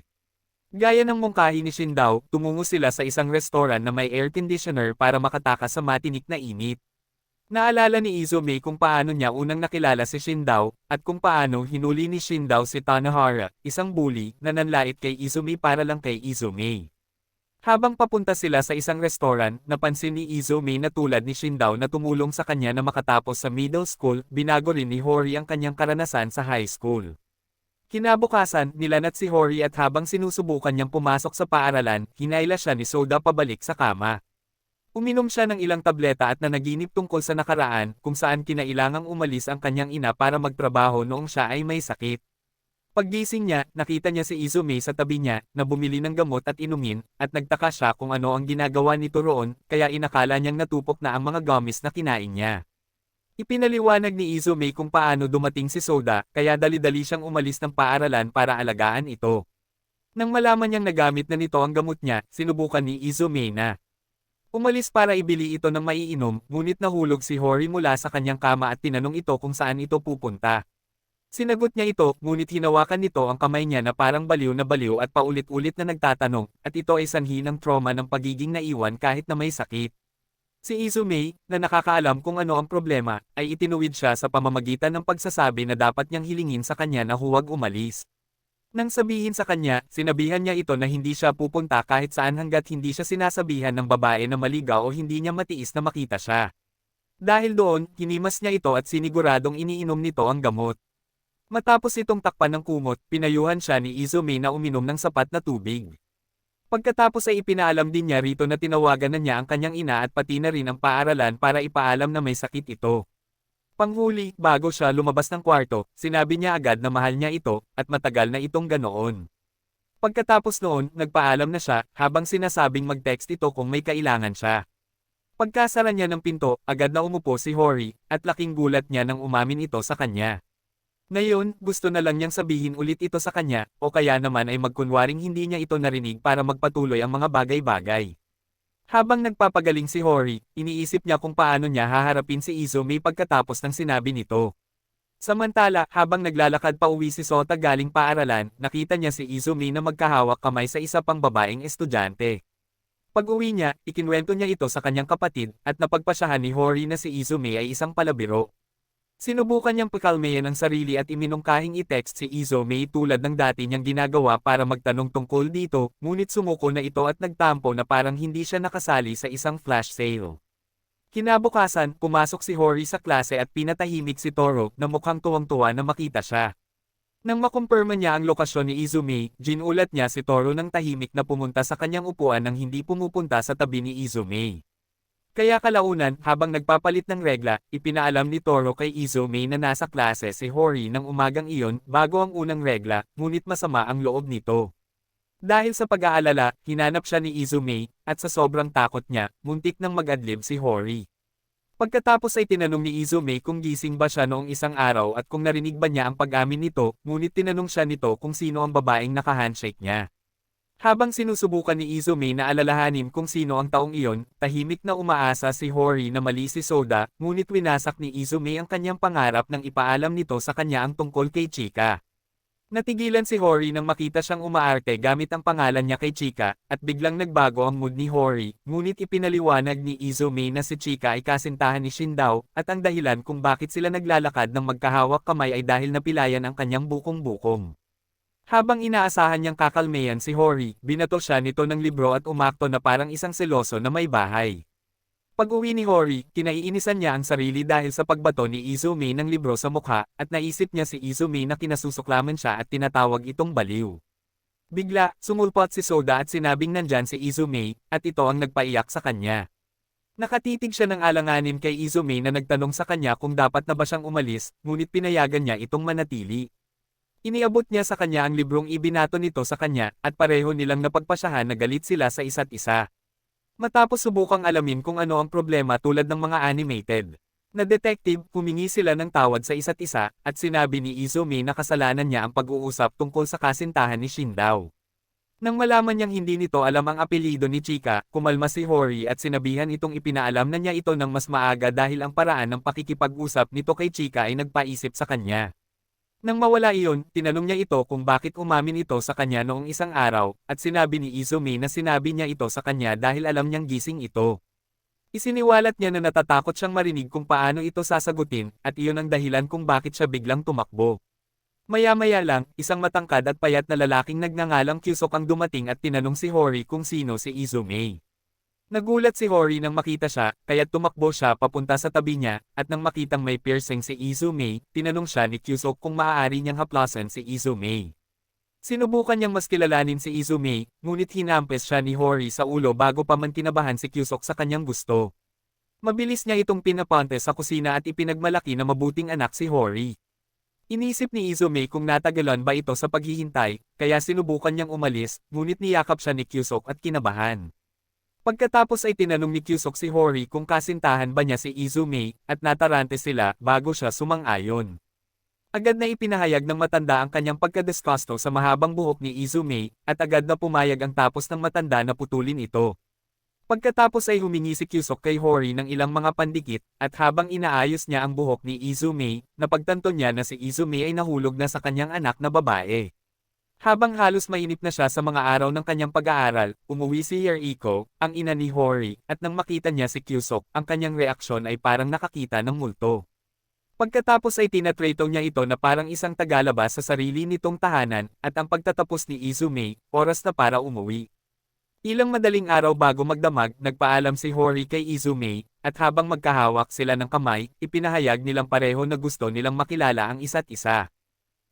Gaya ng mungkahi ni Shindao, tumungo sila sa isang restaurant na may air conditioner para makatakas sa matinik na init. Naalala ni Izumi kung paano niya unang nakilala si Shindao, at kung paano hinuli ni Shindao si Tanahara, isang bully, na nanlait kay Izumi para lang kay Izumi. Habang papunta sila sa isang restaurant, napansin ni Izumi na tulad ni Shindao na tumulong sa kanya na makatapos sa middle school, binago rin ni Hori ang kanyang karanasan sa high school. Kinabukasan, nilanat si Hori at habang sinusubukan niyang pumasok sa paaralan, hinayla siya ni Soda pabalik sa kama. Uminom siya ng ilang tableta at nanaginip tungkol sa nakaraan, kung saan kinailangang umalis ang kanyang ina para magtrabaho noong siya ay may sakit. Paggising niya, nakita niya si Izumi sa tabi niya, na bumili ng gamot at inumin, at nagtaka siya kung ano ang ginagawa nito roon, kaya inakala niyang natupok na ang mga gummies na kinain niya. Ipinaliwanag ni Izumi kung paano dumating si Soda, kaya dali-dali siyang umalis ng paaralan para alagaan ito. Nang malaman niyang nagamit na nito ang gamot niya, sinubukan ni Izumi na umalis para ibili ito ng maiinom, ngunit nahulog si Hori mula sa kanyang kama at tinanong ito kung saan ito pupunta. Sinagot niya ito, ngunit hinawakan nito ang kamay niya na parang baliw na baliw at paulit-ulit na nagtatanong, at ito ay sanhi ng trauma ng pagiging naiwan kahit na may sakit. Si Izumi, na nakakaalam kung ano ang problema, ay itinuwid siya sa pamamagitan ng pagsasabi na dapat niyang hilingin sa kanya na huwag umalis. Nang sabihin sa kanya, sinabihan niya ito na hindi siya pupunta kahit saan hanggat hindi siya sinasabihan ng babae na maligaw o hindi niya matiis na makita siya. Dahil doon, hinimas niya ito at siniguradong iniinom nito ang gamot. Matapos itong takpan ng kumot, pinayuhan siya ni Izumi na uminom ng sapat na tubig. Pagkatapos ay ipinaalam din niya rito na tinawagan na niya ang kanyang ina at pati na rin ang paaralan para ipaalam na may sakit ito. Panghuli, bago siya lumabas ng kwarto, sinabi niya agad na mahal niya ito, at matagal na itong ganoon. Pagkatapos noon, nagpaalam na siya, habang sinasabing mag-text ito kung may kailangan siya. Pagkasara niya ng pinto, agad na umupo si Hori, at laking gulat niya nang umamin ito sa kanya. Ngayon, gusto na lang niyang sabihin ulit ito sa kanya, o kaya naman ay magkunwaring hindi niya ito narinig para magpatuloy ang mga bagay-bagay. Habang nagpapagaling si Hori, iniisip niya kung paano niya haharapin si Izumi pagkatapos ng sinabi nito. Samantala, habang naglalakad pa uwi si Sota galing paaralan, nakita niya si Izumi na magkahawak kamay sa isa pang babaeng estudyante. Pag-uwi niya, ikinwento niya ito sa kanyang kapatid, at napagpasyahan ni Hori na si Izumi ay isang palabiro. Sinubukan niyang pakalmayan ang sarili at iminungkahing i-text si Izumi tulad ng dati niyang ginagawa para magtanong tungkol dito, ngunit sumuko na ito at nagtampo na parang hindi siya nakasali sa isang flash sale. Kinabukasan, pumasok si Hori sa klase at pinatahimik si Toro na mukhang tuwang-tuwa na makita siya. Nang makumpirma niya ang lokasyon ni Izumi, ginulat niya si Toro ng tahimik na pumunta sa kanyang upuan nang hindi pumupunta sa tabi ni Izumi. Kaya kalaunan, habang nagpapalit ng regla, ipinaalam ni Toro kay Izumi na nasa klase si Hori ng umagang iyon bago ang unang regla, ngunit masama ang loob nito. Dahil sa pag-aalala, hinanap siya ni Izumi, at sa sobrang takot niya, muntik nang mag-adlib si Hori. Pagkatapos ay tinanong ni Izumi kung gising ba siya noong isang araw at kung narinig ba niya ang pag-amin nito, ngunit tinanong siya nito kung sino ang babaeng naka-handshake niya. Habang sinusubukan ni Izumi na alalahanin kung sino ang taong iyon, tahimik na umaasa si Hori na mali si Soda, ngunit winasak ni Izumi ang kanyang pangarap nang ipaalam nito sa kanya ang tungkol kay Chika. Natigilan si Hori nang makita siyang umaarte gamit ang pangalan niya kay Chika, at biglang nagbago ang mood ni Hori, ngunit ipinaliwanag ni Izumi na si Chika ay kasintahan ni Shindao, at ang dahilan kung bakit sila naglalakad ng magkahawak kamay ay dahil napilayan ang kanyang bukong-bukong. Habang inaasahan niyang kakalmayan si Hori, binato siya nito ng libro at umakto na parang isang seloso na may bahay. Pag-uwi ni Hori, kinaiinisan niya ang sarili dahil sa pagbato ni Izumi ng libro sa mukha, at naisip niya si Izumi na kinasusuklaman siya at tinatawag itong baliw. Bigla, sumulpot si Soda at sinabing nandyan si Izumi, at ito ang nagpaiyak sa kanya. Nakatitig siya ng alanganin kay Izumi na nagtanong sa kanya kung dapat na ba siyang umalis, ngunit pinayagan niya itong manatili. Iniabot niya sa kanya ang librong ibinato nito sa kanya, at pareho nilang napagpasyahan na galit sila sa isa't isa. Matapos subukang alamin kung ano ang problema tulad ng mga animated na detective, humingi sila ng tawad sa isa't isa, at sinabi ni Izumi na kasalanan niya ang pag-uusap tungkol sa kasintahan ni Shindao. Nang malaman niyang hindi nito alam ang apelyido ni Chika, kumalma si Hori at sinabihan itong ipinaalam na niya ito ng mas maaga dahil ang paraan ng pakikipag-usap nito kay Chika ay nagpaisip sa kanya. Nang mawala iyon, tinanong niya ito kung bakit umamin ito sa kanya noong isang araw, at sinabi ni Izumi na sinabi niya ito sa kanya dahil alam niyang gising ito. Isiniwalat niya na natatakot siyang marinig kung paano ito sasagutin, at iyon ang dahilan kung bakit siya biglang tumakbo. Maya-maya lang, isang matangkad at payat na lalaking nagngangalang Kyusok ang dumating at tinanong si Hori kung sino si Izumi. Nagulat si Hori nang makita siya, kaya't tumakbo siya papunta sa tabi niya, at nang makitang may piercing si Izumi, tinanong siya ni Kyusok kung maaari niyang haplasan si Izumi. Sinubukan niyang mas kilalanin si Izumi, ngunit hinampes siya ni Hori sa ulo bago pa man kinabahan si Kyusok sa kanyang gusto. Mabilis niya itong pinaponte sa kusina at ipinagmalaki na mabuting anak si Hori. Inisip ni Izumi kung natagalan ba ito sa paghihintay, kaya sinubukan niyang umalis, ngunit niyakap siya ni Kyusok at kinabahan. Pagkatapos ay tinanong ni Kyusok si Hori kung kasintahan ba niya si Izumi, at natarante sila bago siya sumang-ayon. Agad na ipinahayag ng matanda ang kanyang pagkadisgusto sa mahabang buhok ni Izume, at agad na pumayag ang tapos ng matanda na putulin ito. Pagkatapos ay humingi si Kyusok kay Hori ng ilang mga pandikit, at habang inaayos niya ang buhok ni Izume, napagtanto niya na si Izume ay nahulog na sa kanyang anak na babae. Habang halos mainip na siya sa mga araw ng kanyang pag-aaral, umuwi si Hiriko, ang ina ni Hori, at nang makita niya si Kyusok, ang kanyang reaksyon ay parang nakakita ng multo. Pagkatapos ay tinatreto niya ito na parang isang tagalabas sa sarili nitong tahanan, at ang pagtatapos ni Izume, oras na para umuwi. Ilang madaling araw bago magdamag, nagpaalam si Hori kay Izume, at habang magkahawak sila ng kamay, ipinahayag nilang pareho na gusto nilang makilala ang isa't isa.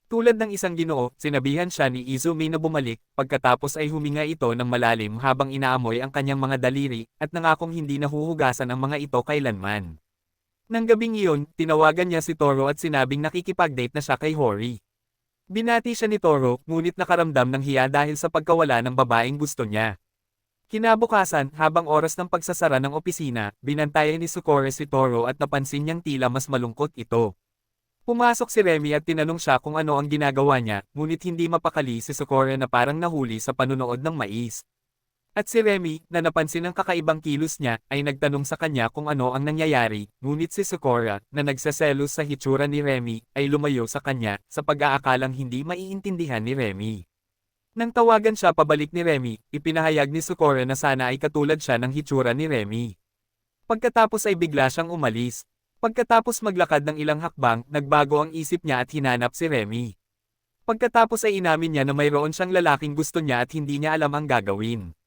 Tulad ng isang ginoo, sinabihan siya ni Izume na bumalik, pagkatapos ay huminga ito ng malalim habang inaamoy ang kanyang mga daliri, at nangakong hindi nahuhugasan ang mga ito kailanman. Nang gabing iyon, tinawagan niya si Toro at sinabing nakikipag-date na siya kay Hori. Binati siya ni Toro, ngunit nakaramdam ng hiya dahil sa pagkawala ng babaeng gusto niya. Kinabukasan, habang oras ng pagsasara ng opisina, binantayan ni Sukore si Toro at napansin niyang tila mas malungkot ito. Pumasok si Remy at tinanong siya kung ano ang ginagawa niya, ngunit hindi mapakali si Sukore na parang nahuli sa panunood ng mais. At si Remy, na napansin ang kakaibang kilos niya, ay nagtanong sa kanya kung ano ang nangyayari, ngunit si Sakura, na nagsaselos sa hitsura ni Remy, ay lumayo sa kanya, sa pag-aakalang hindi maiintindihan ni Remy. Nang tawagan siya pabalik ni Remy, ipinahayag ni Sakura na sana ay katulad siya ng hitsura ni Remy. Pagkatapos ay bigla siyang umalis. Pagkatapos maglakad ng ilang hakbang, nagbago ang isip niya at hinanap si Remy. Pagkatapos ay inamin niya na mayroon siyang lalaking gusto niya at hindi niya alam ang gagawin.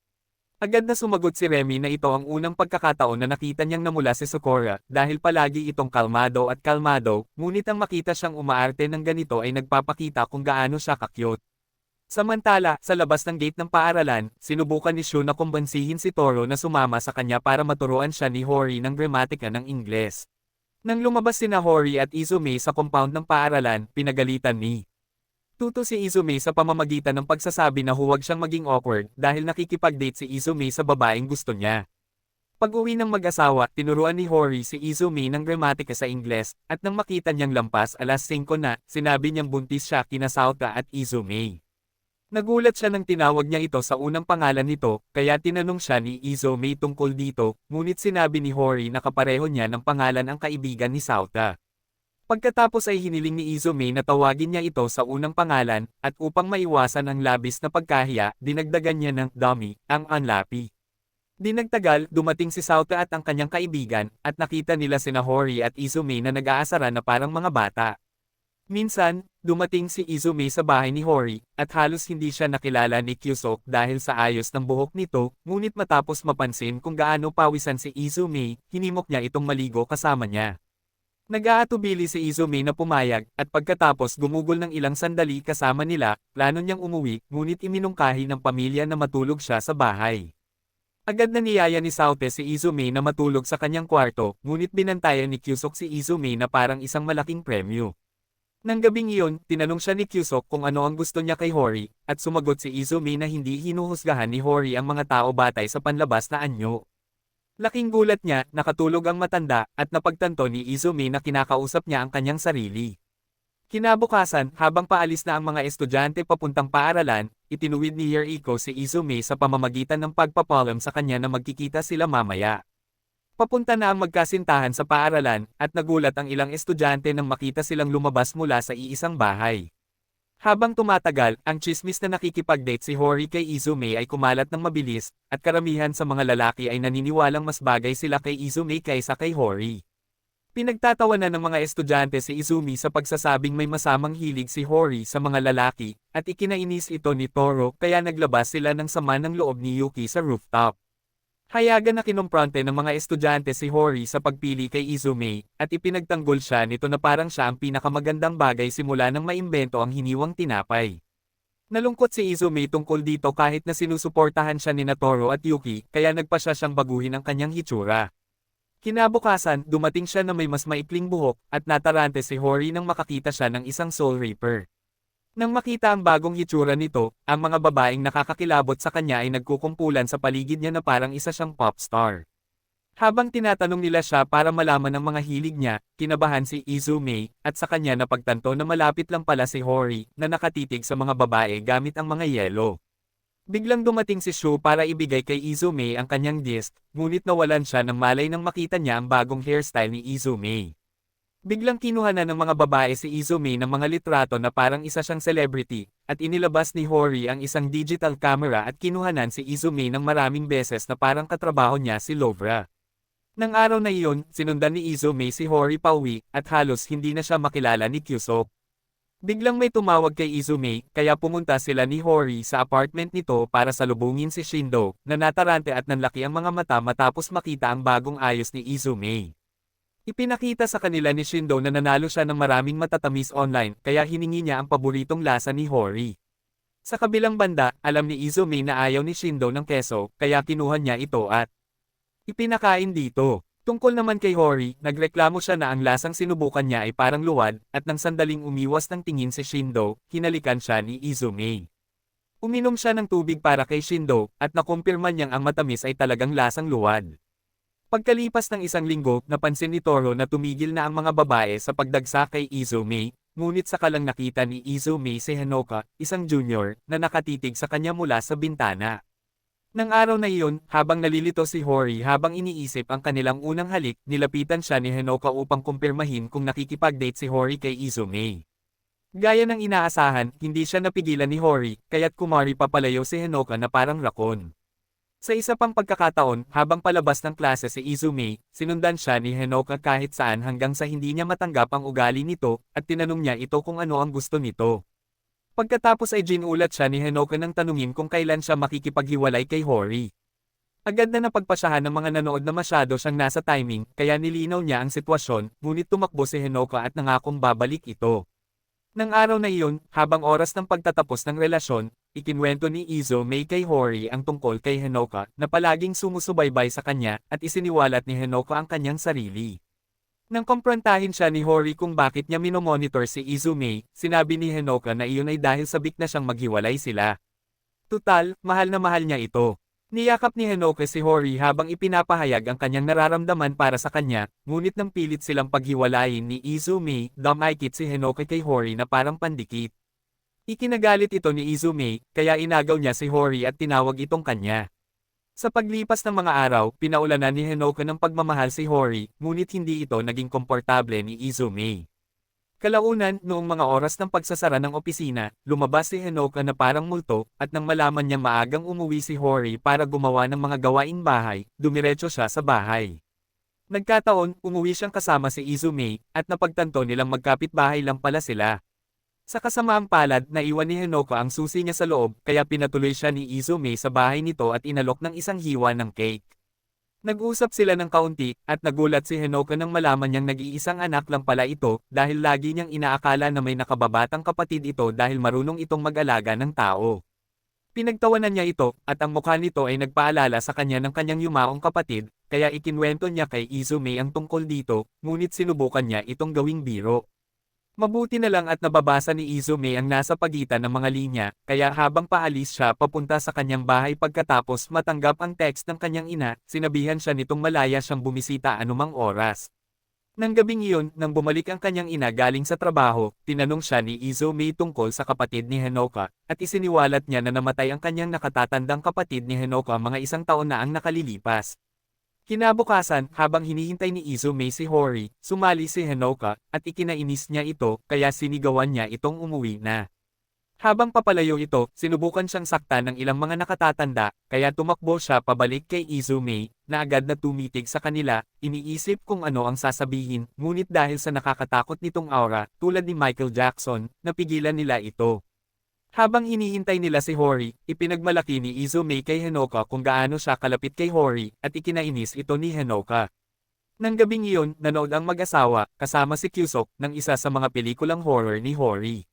Agad na sumagot si Remy na ito ang unang pagkakataon na nakita niyang namula si Sakura, dahil palagi itong kalmado, ngunit ang makita siyang umaarte ng ganito ay nagpapakita kung gaano siya kakyut. Samantala, sa labas ng gate ng paaralan, sinubukan ni Shu na kumbansihin si Toro na sumama sa kanya para maturuan siya ni Hori ng gramatika ng Ingles. Nang lumabas sina Hori at Izume sa compound ng paaralan, pinagalitan ni Tuto si Izume sa pamamagitan ng pagsasabi na huwag siyang maging awkward dahil nakikipag-date si Izume sa babaeng gusto niya. Pag-uwi ng mag-asawa, tinuruan ni Hori si Izume ng gramatika sa Ingles, at nang makita niyang lampas alas 5 na, sinabi niyang buntis siya kina Sauta at Izume. Nagulat siya nang tinawag niya ito sa unang pangalan nito, kaya tinanong siya ni Izume tungkol dito, ngunit sinabi ni Hori na kapareho niya ng pangalan ang kaibigan ni Sauta. Pagkatapos ay hiniling ni Izume na tawagin niya ito sa unang pangalan, at upang maiwasan ang labis na pagkahiya, dinagdagan niya ng dummy, ang unlapi. Di nagtagal, dumating si Sauta at ang kanyang kaibigan, at nakita nila sina Hori at Izume na nag-aasara na parang mga bata. Minsan, dumating si Izume sa bahay ni Hori, at halos hindi siya nakilala ni Kyusok dahil sa ayos ng buhok nito, ngunit matapos mapansin kung gaano pawisan si Izume, hinimok niya itong maligo kasama niya. Nag-aatubili si Izume na pumayag, at pagkatapos gumugol ng ilang sandali kasama nila, plano niyang umuwi, ngunit iminungkahi ng pamilya na matulog siya sa bahay. Agad na niyaya ni Saute si Izume na matulog sa kanyang kwarto, ngunit binantayan ni Kyusok si Izume na parang isang malaking premyo. Nang gabing iyon, tinanong siya ni Kyusok kung ano ang gusto niya kay Hori, at sumagot si Izume na hindi hinuhusgahan ni Hori ang mga tao batay sa panlabas na anyo. Laking gulat niya, nakatulog ang matanda, at napagtanto ni Izume na kinakausap niya ang kanyang sarili. Kinabukasan, habang paalis na ang mga estudyante papuntang paaralan, itinuwid ni Hiriko si Izume sa pamamagitan ng pagpapalam sa kanya na magkikita sila mamaya. Papunta na ang magkasintahan sa paaralan, at nagulat ang ilang estudyante nang makita silang lumabas mula sa iisang bahay. Habang tumatagal, ang tsismis na nakikipag-date si Hori kay Izume ay kumalat ng mabilis, at karamihan sa mga lalaki ay naniniwalang mas bagay sila kay Izume kaysa kay Hori. Pinagtatawanan ng mga estudyante si Izume sa pagsasabing may masamang hilig si Hori sa mga lalaki, at ikinainis ito ni Toro kaya naglabas sila ng sama ng loob ni Yuki sa rooftop. Hayagan na kinumpronte ng mga estudyante si Hori sa pagpili kay Izume, at ipinagtanggol siya nito na parang siya ang pinakamagandang bagay simula nang maimbento ang hiniwang tinapay. Nalungkot si Izume tungkol dito kahit na sinusuportahan siya ni Toro at Yuki, kaya nagpasya siyang baguhin ang kanyang hitsura. Kinabukasan, dumating siya na may mas maikling buhok, at natarante si Hori nang makakita siya ng isang soul reaper. Nang makita ang bagong hitsura nito, ang mga babaeng nakakakilabot sa kanya ay nagkukumpulan sa paligid niya na parang isa siyang pop star. Habang tinatanong nila siya para malaman ang mga hilig niya, kinabahan si Izumi, at sa kanya napagtanto na malapit lang pala si Hori, na nakatitig sa mga babae gamit ang mga yelo. Biglang dumating si Shu para ibigay kay Izumi ang kanyang disc, ngunit nawalan siya ng malay nang makita niya ang bagong hairstyle ni Izumi. Biglang kinuha na ng mga babae si Izumi ng mga litrato na parang isa siyang celebrity, at inilabas ni Hori ang isang digital camera at kinuhanan si Izumi ng maraming beses na parang katrabaho niya si Lovra. Nang araw na iyon, sinundan ni Izumi si Hori pauwi, at halos hindi na siya makilala ni Kyusok. Biglang may tumawag kay Izumi, kaya pumunta sila ni Hori sa apartment nito para salubungin si Shindo, na natarante at nanlaki ang mga mata matapos makita ang bagong ayos ni Izumi. Ipinakita sa kanila ni Shindo na nanalo siya ng maraming matatamis online, kaya hiningi niya ang paboritong lasa ni Hori. Sa kabilang banda, alam ni Izumi na ayaw ni Shindo ng keso, kaya kinuha niya ito at ipinakain dito. Tungkol naman kay Hori, nagreklamo siya na ang lasang sinubukan niya ay parang luwad, at nang sandaling umiwas ng tingin si Shindo, hinalikan siya ni Izumi. Uminom siya ng tubig para kay Shindo, at nakumpirma niyang ang matamis ay talagang lasang luwad. Pagkalipas ng isang linggo, napansin ni Toro na tumigil na ang mga babae sa pagdagsa kay Izumi, ngunit saka lang nakita ni Izumi si Hanoka, isang junior, na nakatitig sa kanya mula sa bintana. Nang araw na iyon, habang nalilito si Hori habang iniisip ang kanilang unang halik, nilapitan siya ni Hanoka upang kumpirmahin kung nakikipag-date si Hori kay Izumi. Gaya ng inaasahan, hindi siya napigilan ni Hori, kaya't kumari papalayo si Hanoka na parang rakon. Sa isa pang pagkakataon, habang palabas ng klase si Izumi, sinundan siya ni Hanoka kahit saan hanggang sa hindi niya matanggap ang ugali nito, at tinanong niya ito kung ano ang gusto nito. Pagkatapos ay ginulat siya ni Hanoka nang tanungin kung kailan siya makikipaghiwalay kay Hori. Agad na napagpasyahan ng mga nanood na masyado siyang nasa timing, kaya nilinaw niya ang sitwasyon, ngunit tumakbo si Hanoka at nangakong babalik ito. Nang araw na iyon, habang oras ng pagtatapos ng relasyon, ikinwento ni Izumi kay Hori ang tungkol kay Hanoka na palaging sumusubaybay sa kanya, at isiniwalat ni Hanoka ang kanyang sarili. Nang kumprontahin siya ni Hori kung bakit niya minomonitor si Izumi, sinabi ni Hanoka na iyon ay dahil sabik na siyang maghiwalay sila. Tutal, mahal na mahal niya ito. Niyakap ni Hanoka si Hori habang ipinapahayag ang kanyang nararamdaman para sa kanya, ngunit nang pilit silang paghiwalayin ni Izumi, dumaikit si Hanoka kay Hori na parang pandikit. Ikinagalit ito ni Izumi, kaya inagaw niya si Hori at tinawag itong kanya. Sa paglipas ng mga araw, pinaulanan ni Hanoka ng pagmamahal si Hori, ngunit hindi ito naging komportable ni Izumi. Kalaunan, noong mga oras ng pagsasara ng opisina, lumabas si Hanoka na parang multo, at nang malaman niyang maagang umuwi si Hori para gumawa ng mga gawaing bahay, dumiretso siya sa bahay. Nagkataon, umuwi siyang kasama si Izumi, at napagtanto nilang magkapitbahay lang pala sila. Sa kasamaang palad, naiwan ni Hanoka ang susi niya sa loob, kaya pinatuloy siya ni Izumi sa bahay nito at inalok ng isang hiwa ng cake. Nag-usap sila ng kaunti, at nagulat si Hanoka nang malaman niyang nag-iisang anak lang pala ito, dahil lagi niyang inaakala na may nakababatang kapatid ito dahil marunong itong mag-alaga ng tao. Pinagtawanan niya ito, at ang mukha nito ay nagpaalala sa kanya ng kanyang yumaong kapatid, kaya ikinwento niya kay Izumi ang tungkol dito, ngunit sinubukan niya itong gawing biro. Mabuti na lang at nababasa ni Izumi ang nasa pagitan ng mga linya, kaya habang paalis siya papunta sa kanyang bahay pagkatapos matanggap ang text ng kanyang ina, sinabihan siya nitong malaya siyang bumisita anumang oras. Nang gabing iyon, nang bumalik ang kanyang ina galing sa trabaho, tinanong siya ni Izumi tungkol sa kapatid ni Hanoka, at isiniwalat niya na namatay ang kanyang nakatatandang kapatid ni Hanoka mga isang taon na ang nakalilipas. Kinabukasan, habang hinihintay ni Izumi si Hori, sumali si Hanoka, at ikinainis niya ito, kaya sinigawan niya itong umuwi na. Habang papalayo ito, sinubukan siyang saktan ng ilang mga nakatatanda, kaya tumakbo siya pabalik kay Izumi, na agad na tumitig sa kanila, iniisip kung ano ang sasabihin, ngunit dahil sa nakakatakot nitong aura, tulad ni Michael Jackson, napigilan nila ito. Habang hinihintay nila si Hori, ipinagmalaki ni Izumi kay Hanoka kung gaano siya kalapit kay Hori, at ikinainis ito ni Hanoka. Nang gabing iyon, nanood ang mag-asawa, kasama si Kyusok, ng isa sa mga pelikulang horror ni Hori.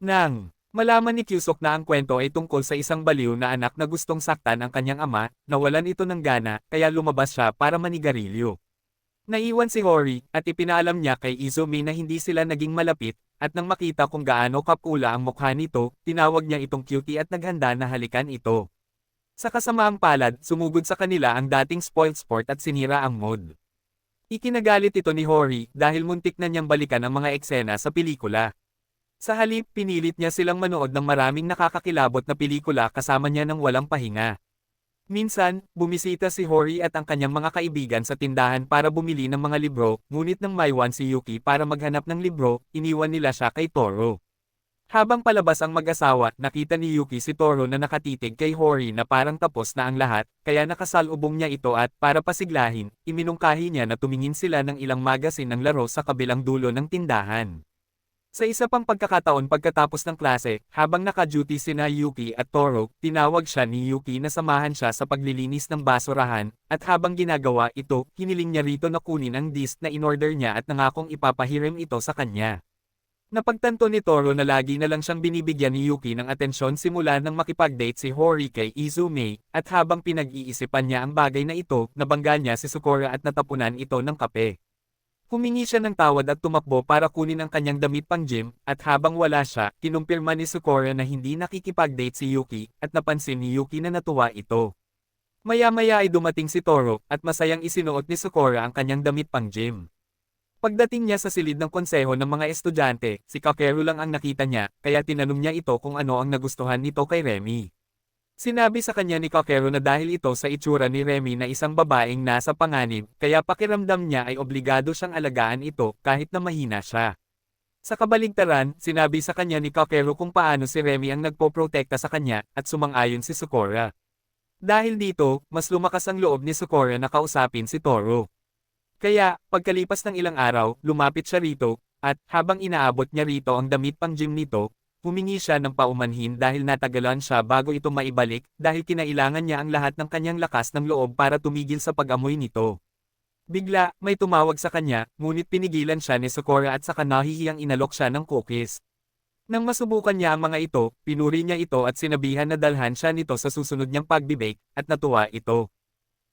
Nang malaman ni Kyusok na ang kwento ay tungkol sa isang baliw na anak na gustong saktan ang kanyang ama, nawalan ito ng gana, kaya lumabas siya para manigarilyo. Naiwan si Hori, at ipinaalam niya kay Izumi na hindi sila naging malapit, at nang makita kung gaano kapula ang mukha nito, tinawag niya itong cutie at naghanda na halikan ito. Sa kasamaang palad, sumugod sa kanila ang dating spoiled sport at sinira ang mood. Ikinagalit ito ni Hori dahil muntik na niyang balikan ang mga eksena sa pelikula. Sa halip, pinilit niya silang manood ng maraming nakakakilabot na pelikula kasama niya ng walang pahinga. Minsan, bumisita si Hori at ang kanyang mga kaibigan sa tindahan para bumili ng mga libro, ngunit nang maiwan si Yuki para maghanap ng libro, iniwan nila siya kay Toro. Habang palabas ang mag-asawa, nakita ni Yuki si Toro na nakatitig kay Hori na parang tapos na ang lahat, kaya nakasalubong niya ito at, para pasiglahin, iminungkahi niya na tumingin sila ng ilang magasin ng laro sa kabilang dulo ng tindahan. Sa isa pang pagkakataon pagkatapos ng klase, habang naka-duty sina Yuki at Toro, tinawag siya ni Yuki na samahan siya sa paglilinis ng basurahan, at habang ginagawa ito, hiniling niya rito na kunin ang disc na in-order niya at nangakong ipapahiram ito sa kanya. Napagtanto ni Toro na lagi na lang siyang binibigyan ni Yuki ng atensyon simula nang makipag-date si Hori kay Izume, at habang pinag-iisipan niya ang bagay na ito, nabangga niya si Sukora at natapunan ito ng kape. Humingi siya ng tawad at tumakbo para kunin ang kanyang damit pang gym, at habang wala siya, kinumpirma ni Sukora na hindi nakikipag-date si Yuki, at napansin ni Yuki na natuwa ito. Maya-maya ay dumating si Toro, at masayang isinuot ni Sukora ang kanyang damit pang gym. Pagdating niya sa silid ng konseho ng mga estudyante, si Kakeru lang ang nakita niya, kaya tinanong niya ito kung ano ang nagustuhan nito kay Remy. Sinabi sa kanya ni Kakeru na dahil ito sa itsura ni Remy na isang babaeng nasa panganib, kaya pakiramdam niya ay obligado siyang alagaan ito kahit na mahina siya. Sa kabaligtaran, sinabi sa kanya ni Kakeru kung paano si Remy ang nagpoprotekta sa kanya, at sumang-ayon si Sukora. Dahil dito, mas lumakas ang loob ni Sukora na kausapin si Toro. Kaya, pagkalipas ng ilang araw, lumapit siya rito, at habang inaabot niya rito ang damit pang gym nito, humingi siya ng paumanhin dahil natagalan siya bago ito maibalik dahil kinailangan niya ang lahat ng kanyang lakas ng loob para tumigil sa pag-amoy nito. Bigla, may tumawag sa kanya, ngunit pinigilan siya ni Sukora at saka nahihiyang inalok siya ng cookies. Nang masubukan niya ang mga ito, pinuri niya ito at sinabihan na dalhan siya nito sa susunod niyang pagbibake, at natuwa ito.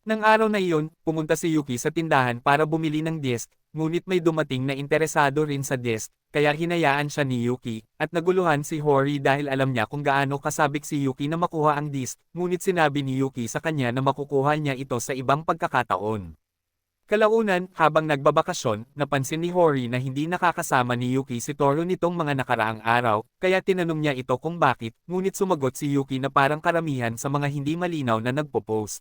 Nang araw na iyon, pumunta si Yuki sa tindahan para bumili ng disc, ngunit may dumating na interesado rin sa disc, kaya hinayaan siya ni Yuki, at naguluhan si Hori dahil alam niya kung gaano kasabik si Yuki na makuha ang disc, ngunit sinabi ni Yuki sa kanya na makukuha niya ito sa ibang pagkakataon. Kalaunan, habang nagbabakasyon, napansin ni Hori na hindi nakakasama ni Yuki si Toro nitong mga nakaraang araw, kaya tinanong niya ito kung bakit, ngunit sumagot si Yuki na parang karamihan sa mga hindi malinaw na nagpo-post.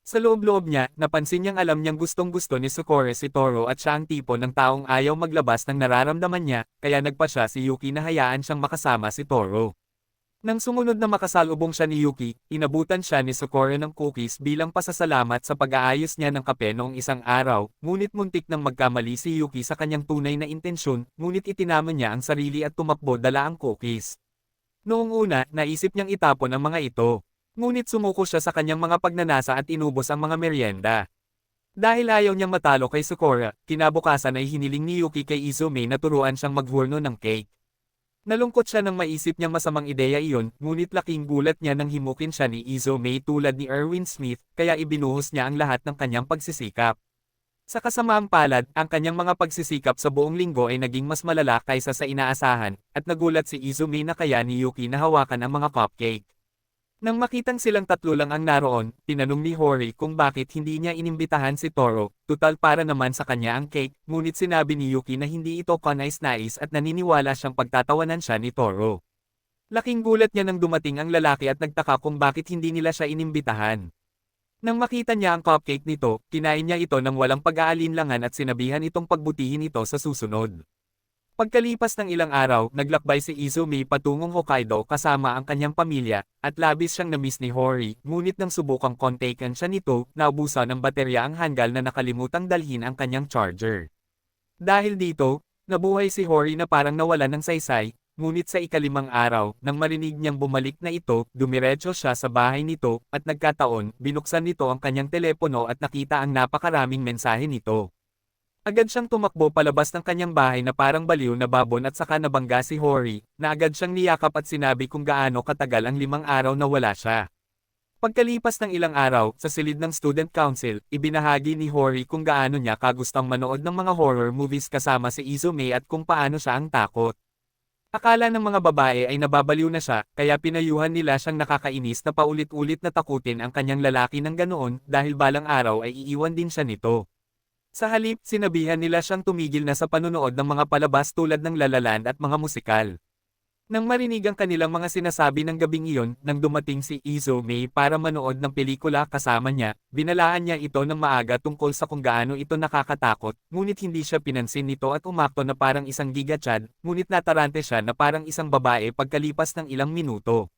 Sa loob-loob niya, napansin niyang alam niyang gustong-gusto ni Sukora si Toro at siya ang tipo ng taong ayaw maglabas ng nararamdaman niya, kaya nagpa siya si Yuki na hayaan siyang makasama si Toro. Nang sumunod na makasalubong siya ni Yuki, inabutan siya ni Sukora ng cookies bilang pasasalamat sa pag-aayos niya ng kape noong isang araw, ngunit muntik nang magkamali si Yuki sa kanyang tunay na intensyon, ngunit itinama niya ang sarili at tumakbo dala ang cookies. Noong una, naisip niyang itapon ang mga ito. Ngunit sumuko siya sa kanyang mga pagnanasa at inubos ang mga merienda. Dahil ayaw niyang matalo kay Sukora, kinabukasan ay hiniling ni Yuki kay Izume na turuan siyang maghurno ng cake. Nalungkot siya nang maisip niyang masamang ideya iyon, ngunit laking gulat niya nang himukin siya ni Izume tulad ni Erwin Smith, kaya ibinuhos niya ang lahat ng kanyang pagsisikap. Sa kasamaang palad, ang kanyang mga pagsisikap sa buong linggo ay naging mas malala kaysa sa inaasahan, at nagulat si Izume na kaya ni Yuki na hawakan ang mga cupcake. Nang makitang silang tatlo lang ang naroon, tinanong ni Hori kung bakit hindi niya inimbitahan si Toro, tutal para naman sa kanya ang cake, ngunit sinabi ni Yuki na hindi ito kanais-nais at naniniwala siyang pagtatawanan siya ni Toro. Laking gulat niya nang dumating ang lalaki at nagtaka kung bakit hindi nila siya inimbitahan. Nang makita niya ang cupcake nito, kinain niya ito nang walang pag-aalinlangan at sinabihan itong pagbutihin ito sa susunod. Pagkalipas ng ilang araw, naglakbay si Izumi patungong Hokkaido kasama ang kanyang pamilya, at labis siyang na-miss ni Hori, ngunit nang subukang kontaken siya nito, naubusan ng baterya ang hanggal na nakalimutang dalhin ang kanyang charger. Dahil dito, nabuhay si Hori na parang nawalan ng saysay, ngunit sa ikalimang araw, nang marinig niyang bumalik na ito, dumiretso siya sa bahay nito, at nagkataon, binuksan nito ang kanyang telepono at nakita ang napakaraming mensahe nito. Agad siyang tumakbo palabas ng kanyang bahay na parang baliw na babon at saka nabangga si Hori, na agad siyang niyakap at sinabi kung gaano katagal ang 5 araw na wala siya. Pagkalipas ng ilang araw, sa silid ng student council, ibinahagi ni Hori kung gaano niya kagustang manood ng mga horror movies kasama si Izume at kung paano siya ang takot. Akala ng mga babae ay nababaliw na siya, kaya pinayuhan nila siyang nakakainis na paulit-ulit na takutin ang kanyang lalaki ng ganoon dahil balang araw ay iiwan din siya nito. Sa halip, sinabihan nila siyang tumigil na sa panunood ng mga palabas tulad ng La La Land at mga musikal. Nang marinig ang kanilang mga sinasabi ng gabing iyon, nang dumating si Izumi para manood ng pelikula kasama niya, binalaan niya ito ng maaga tungkol sa kung gaano ito nakakatakot, ngunit hindi siya pinansin nito at umakto na parang isang gigachad, ngunit natarante siya na parang isang babae pagkalipas ng ilang minuto.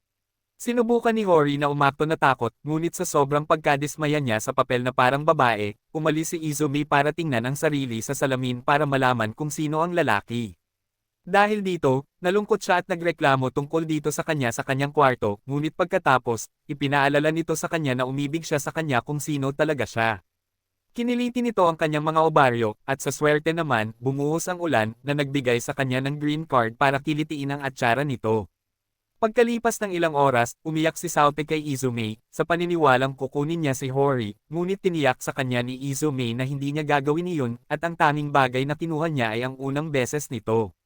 Sinubukan ni Hori na umakto na takot, ngunit sa sobrang pagkadismaya niya sa papel na parang babae, umalis si Izumi para tingnan ang sarili sa salamin para malaman kung sino ang lalaki. Dahil dito, nalungkot siya at nagreklamo tungkol dito sa kanyang kwarto, ngunit pagkatapos, ipinaalala nito sa kanya na umibig siya sa kanya kung sino talaga siya. Kiniliti nito ang kanyang mga obaryo, at sa swerte naman, bumuhos ang ulan na nagbigay sa kanya ng green card para kilitiin ang atsara nito. Pagkalipas ng ilang oras, umiyak si Saute kay Izumi, sa paniniwalang kukunin niya si Hori, ngunit tiniyak sa kanya ni Izumi na hindi niya gagawin iyon, at ang tanging bagay na kinuha niya ay ang unang beses nito.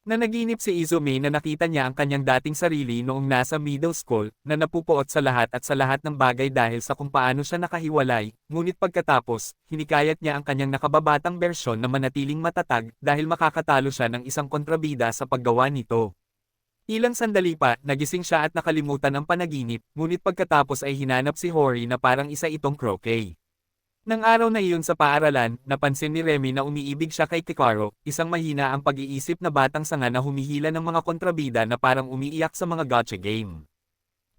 Nanaginip si Izumi na nakita niya ang kanyang dating sarili noong nasa middle school, na napupuot sa lahat ng bagay dahil sa kung paano siya nakahiwalay, ngunit pagkatapos, hinikayat niya ang kanyang nakababatang bersyon na manatiling matatag dahil makakatalo siya ng isang kontrabida sa paggawa nito. Ilang sandali pa, nagising siya at nakalimutan ang panaginip, ngunit pagkatapos ay hinanap si Hori na parang isa itong croquet. Nang araw na iyon sa paaralan, napansin ni Remy na umiibig siya kay Kikaro, isang mahina ang pag-iisip na batang sanga na humihila ng mga kontrabida na parang umiiyak sa mga gotcha game.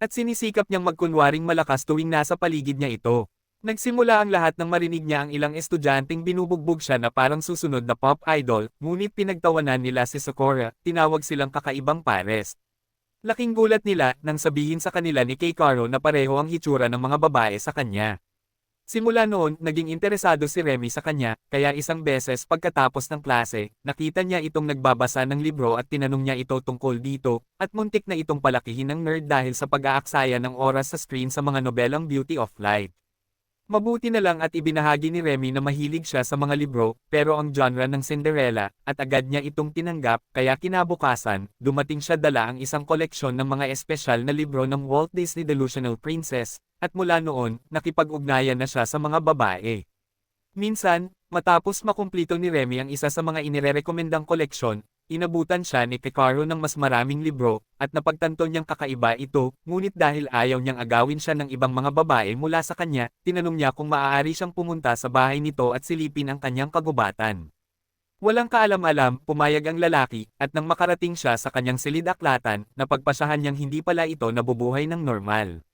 At sinisikap niyang magkunwaring malakas tuwing nasa paligid niya ito. Nagsimula ang lahat nang marinig niya ang ilang estudyanteng binubugbog siya na parang susunod na pop idol, ngunit pinagtawanan nila si Sakura, tinawag silang kakaibang pares. Laking gulat nila nang sabihin sa kanila ni Kikaro na pareho ang hitsura ng mga babae sa kanya. Simula noon, naging interesado si Remy sa kanya, kaya isang beses pagkatapos ng klase, nakita niya itong nagbabasa ng libro at tinanong niya ito tungkol dito, at muntik na itong palakihin ng nerd dahil sa pag-aaksaya ng oras sa screen sa mga nobelang Beauty of Light. Mabuti na lang at ibinahagi ni Remy na mahilig siya sa mga libro, pero ang genre ng Cinderella, at agad niya itong tinanggap, kaya kinabukasan, dumating siya dala ang isang koleksyon ng mga espesyal na libro ng Walt Disney Delusional Princess, at mula noon, nakipag-ugnayan na siya sa mga babae. Minsan, matapos makumplito ni Remy ang isa sa mga inirerekomendang koleksyon, inabutan siya ni Kikaro ng mas maraming libro, at napagtanto niyang kakaiba ito, ngunit dahil ayaw niyang agawin siya ng ibang mga babae mula sa kanya, tinanong niya kung maaari siyang pumunta sa bahay nito at silipin ang kanyang kagubatan. Walang kaalam-alam, pumayag ang lalaki, at nang makarating siya sa kanyang silid-aklatan, napagpasyahan niyang hindi pala ito nabubuhay ng normal.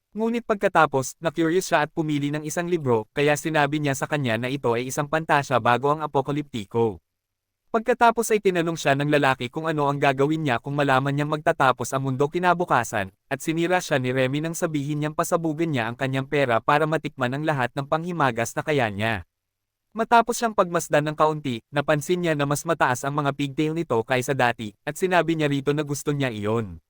Ngunit pagkatapos, na-curious siya at pumili ng isang libro, kaya sinabi niya sa kanya na ito ay isang pantasya bago ang apokaliptiko. Pagkatapos ay tinanong siya ng lalaki kung ano ang gagawin niya kung malaman niyang magtatapos ang mundo kinabukasan, at sinira siya ni Remy nang sabihin niyang pasabugin niya ang kanyang pera para matikman ang lahat ng panghimagas na kaya niya. Matapos siyang pagmasdan ng kaunti, napansin niya na mas mataas ang mga pigtail nito kaysa dati, at sinabi niya rito na gusto niya iyon.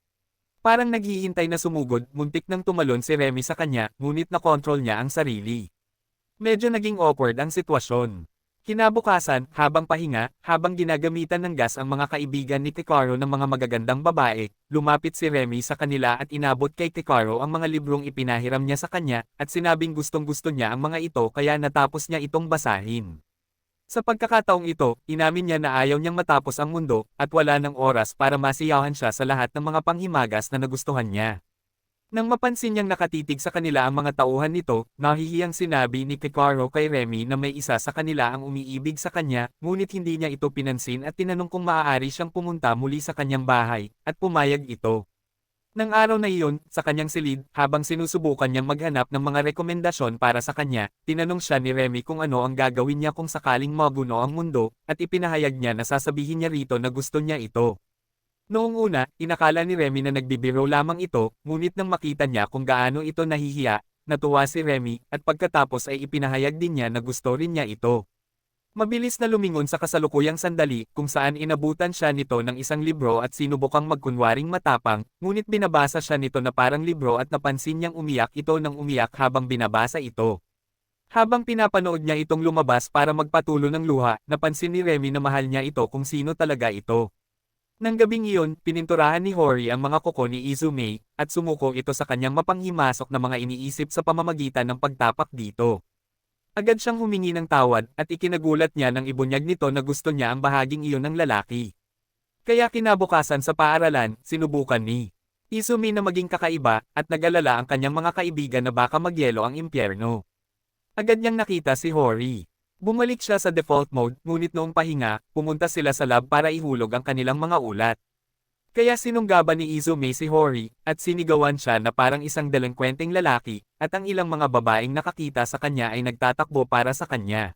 Parang naghihintay na sumugod, muntik nang tumalon si Remy sa kanya, ngunit nakontrol niya ang sarili. Medyo naging awkward ang sitwasyon. Kinabukasan, habang pahinga, habang ginagamitan ng gas ang mga kaibigan ni Kikaro ng mga magagandang babae, lumapit si Remy sa kanila at inabot kay Kikaro ang mga librong ipinahiram niya sa kanya, at sinabing gustong-gusto niya ang mga ito kaya natapos niya itong basahin. Sa pagkakataong ito, inamin niya na ayaw niyang matapos ang mundo, at wala ng oras para masiyahan siya sa lahat ng mga panghimagas na nagustuhan niya. Nang mapansin niyang nakatitig sa kanila ang mga tauhan nito, nahihiyang sinabi ni Kikaro kay Remy na may isa sa kanila ang umiibig sa kanya, ngunit hindi niya ito pinansin at tinanong kung maaari siyang pumunta muli sa kanyang bahay, at pumayag ito. Nang araw na iyon, sa kanyang silid, habang sinusubukan niyang maghanap ng mga rekomendasyon para sa kanya, tinanong siya ni Remy kung ano ang gagawin niya kung sakaling maguno ang mundo, at ipinahayag niya na sasabihin niya rito na gusto niya ito. Noong una, inakala ni Remy na nagbibiro lamang ito, ngunit nang makita niya kung gaano ito nahihiya, natuwa si Remy, at pagkatapos ay ipinahayag din niya na gusto rin niya ito. Mabilis na lumingon sa kasalukuyang sandali, kung saan inabutan siya nito ng isang libro at sinubukang magkunwaring matapang, ngunit binabasa siya nito na parang libro at napansin niyang umiyak ito ng umiyak habang binabasa ito. Habang pinapanood niya itong lumabas para magpatulo ng luha, napansin ni Remy na mahal niya ito kung sino talaga ito. Nang gabing iyon, pininturahan ni Hori ang mga kuko ni Izume, at sumuko ito sa kanyang mapanghimasok na mga iniisip sa pamamagitan ng pagtapak dito. Agad siyang humingi ng tawad at ikinagulat niya nang ibunyag nito na gusto niya ang bahaging iyon ng lalaki. Kaya kinabukasan sa paaralan, sinubukan ni Izumi na maging kakaiba at nag-alala ang kanyang mga kaibigan na baka magyelo ang impyerno. Agad niyang nakita si Hori. Bumalik siya sa default mode, ngunit noong pahinga, pumunta sila sa lab para ihulog ang kanilang mga ulat. Kaya sinunggaban ni Izume si Hori, at sinigawan siya na parang isang delinkwenteng lalaki, at ang ilang mga babaeng nakakita sa kanya ay nagtatakbo para sa kanya.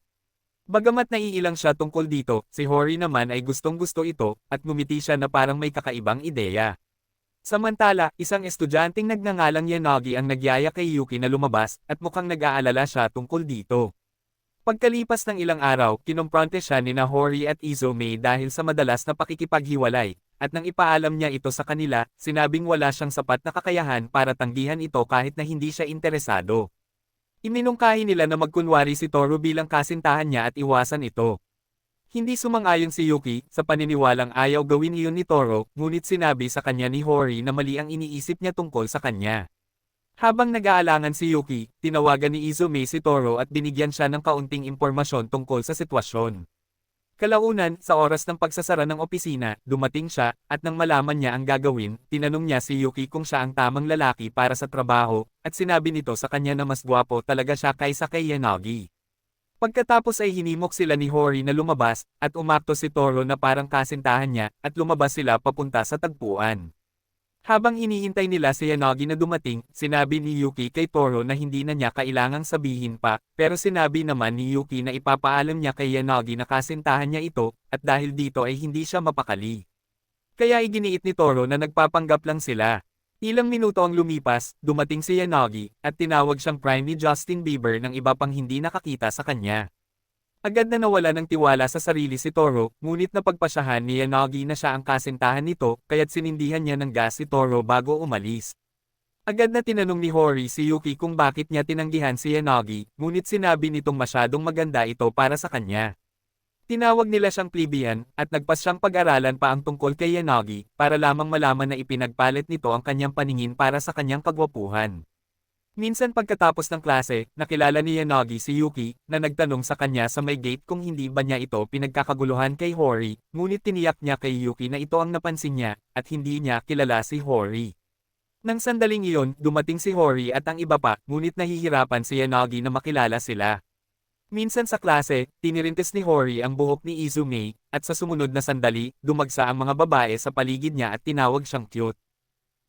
Bagamat naiilang siya tungkol dito, si Hori naman ay gustong-gusto ito, at ngumiti siya na parang may kakaibang ideya. Samantala, isang estudyanteng nagngangalang Yanagi ang nagyaya kay Yuki na lumabas, at mukhang nag-aalala siya tungkol dito. Pagkalipas ng ilang araw, kinumpronte siya ni Hori at Izume dahil sa madalas na pakikipaghiwalay, at nang ipaalam niya ito sa kanila, sinabing wala siyang sapat na kakayahan para tanggihan ito kahit na hindi siya interesado. Iminungkahi nila na magkunwari si Toru bilang kasintahan niya at iwasan ito. Hindi sumang-ayon si Yuki sa paniniwalang ayaw gawin iyon ni Toru, ngunit sinabi sa kanya ni Hori na mali ang iniisip niya tungkol sa kanya. Habang nag-aalangan si Yuki, tinawagan ni Izume si Toru at binigyan siya ng kaunting impormasyon tungkol sa sitwasyon. Kalaunan, sa oras ng pagsasara ng opisina, dumating siya, at nang malaman niya ang gagawin, tinanong niya si Yuki kung siya ang tamang lalaki para sa trabaho, at sinabi nito sa kanya na mas gwapo talaga siya kaysa kay Yanagi. Pagkatapos ay hinimok sila ni Hori na lumabas, at umakto si Toru na parang kasintahan niya, at lumabas sila papunta sa tagpuan. Habang hinihintay nila si Yanagi na dumating, sinabi ni Yuki kay Toru na hindi na niya kailangang sabihin pa, pero sinabi naman ni Yuki na ipapaalam niya kay Yanagi na kasintahan niya ito, at dahil dito ay hindi siya mapakali. Kaya iginiit ni Toru na nagpapanggap lang sila. Ilang minuto ang lumipas, dumating si Yanagi, at tinawag siyang prime ni Justin Bieber ng iba pang hindi nakakita sa kanya. Agad na nawala ng tiwala sa sarili si Toru, ngunit napagpasyahan ni Yanagi na siya ang kasintahan nito, kaya't sinindihan niya ng gas si Toru bago umalis. Agad na tinanong ni Hori si Yuki kung bakit niya tinanggihan si Yanagi, ngunit sinabi nitong masyadong maganda ito para sa kanya. Tinawag nila siyang plebeian, at nagpas siyang pag-aralan pa ang tungkol kay Yanagi, para lamang malaman na ipinagpalit nito ang kanyang paningin para sa kanyang kagwapuhan. Minsan pagkatapos ng klase, nakilala ni Yanagi si Yuki, na nagtanong sa kanya sa may gate kung hindi ba niya ito pinagkakaguluhan kay Hori, ngunit tiniyak niya kay Yuki na ito ang napansin niya, at hindi niya kilala si Hori. Nang sandaling iyon, dumating si Hori at ang iba pa, ngunit nahihirapan si Yanagi na makilala sila. Minsan sa klase, tinirintis ni Hori ang buhok ni Izume, at sa sumunod na sandali, dumagsa ang mga babae sa paligid niya at tinawag siyang cute.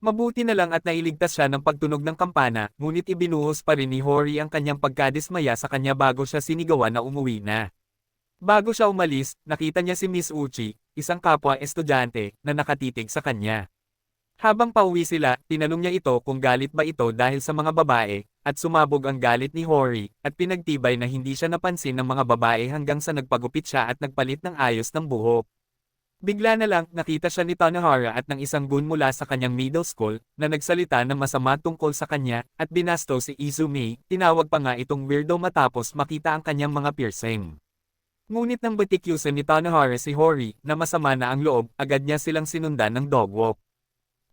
Mabuti na lang at nailigtas siya ng pagtunog ng kampana, ngunit ibinuhos pa rin ni Hori ang kanyang pagkadismaya sa kanya bago siya sinigawan na umuwi na. Bago siya umalis, nakita niya si Miss Uchi, isang kapwa estudyante, na nakatitig sa kanya. Habang pauwi sila, tinanong niya ito kung galit ba ito dahil sa mga babae, at sumabog ang galit ni Hori, at pinagtibay na hindi siya napansin ng mga babae hanggang sa nagpagupit siya at nagpalit ng ayos ng buhok. Bigla na lang, nakita siya ni Tanahara at ng isang gun mula sa kanyang middle school, na nagsalita ng masama tungkol sa kanya, at binasto si Izume, tinawag pa nga itong weirdo matapos makita ang kanyang mga piercing. Ngunit nang batikyusan ni Tanahara si Hori, na masama na ang loob, agad niya silang sinundan ng dog walk.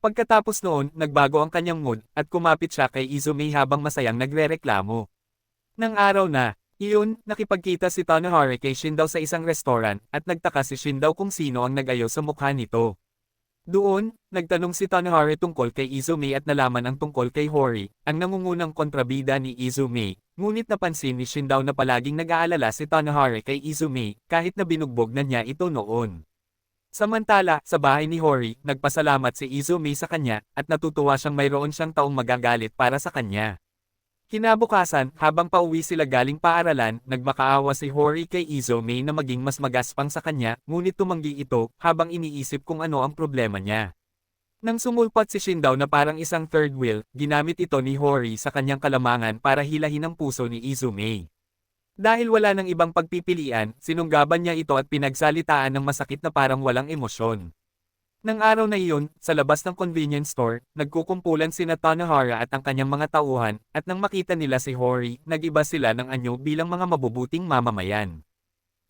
Pagkatapos noon, nagbago ang kanyang mood, at kumapit siya kay Izume habang masayang nagrereklamo. Nang araw na, iyon, nakipagkita si Tanahara kay Shindao sa isang restaurant, at nagtaka si Shindao kung sino ang nag-ayaw sa mukha nito. Doon, nagtanong si Tanahara tungkol kay Izume at nalaman ang tungkol kay Hori, ang nangungunang kontrabida ni Izume, ngunit napansin ni Shindao na palaging nag-aalala si Tanahara kay Izume, kahit na binugbog na niya ito noon. Samantala, sa bahay ni Hori, nagpasalamat si Izume sa kanya, at natutuwa siyang mayroon siyang taong magagalit para sa kanya. Kinabukasan, habang pauwi sila galing paaralan, nagmakaawa si Hori kay Izume na maging mas magaspang sa kanya, ngunit tumanggi ito, habang iniisip kung ano ang problema niya. Nang sumulpat si Shindao na parang isang third wheel, ginamit ito ni Hori sa kanyang kalamangan para hilahin ang puso ni Izume. Dahil wala ng ibang pagpipilian, sinunggaban niya ito at pinagsalitaan ng masakit na parang walang emosyon. Nang araw na iyon, sa labas ng convenience store, nagkukumpulan sina Tanahara at ang kanyang mga tauhan, at nang makita nila si Hori, nag-iba sila ng anyo bilang mga mabubuting mamamayan.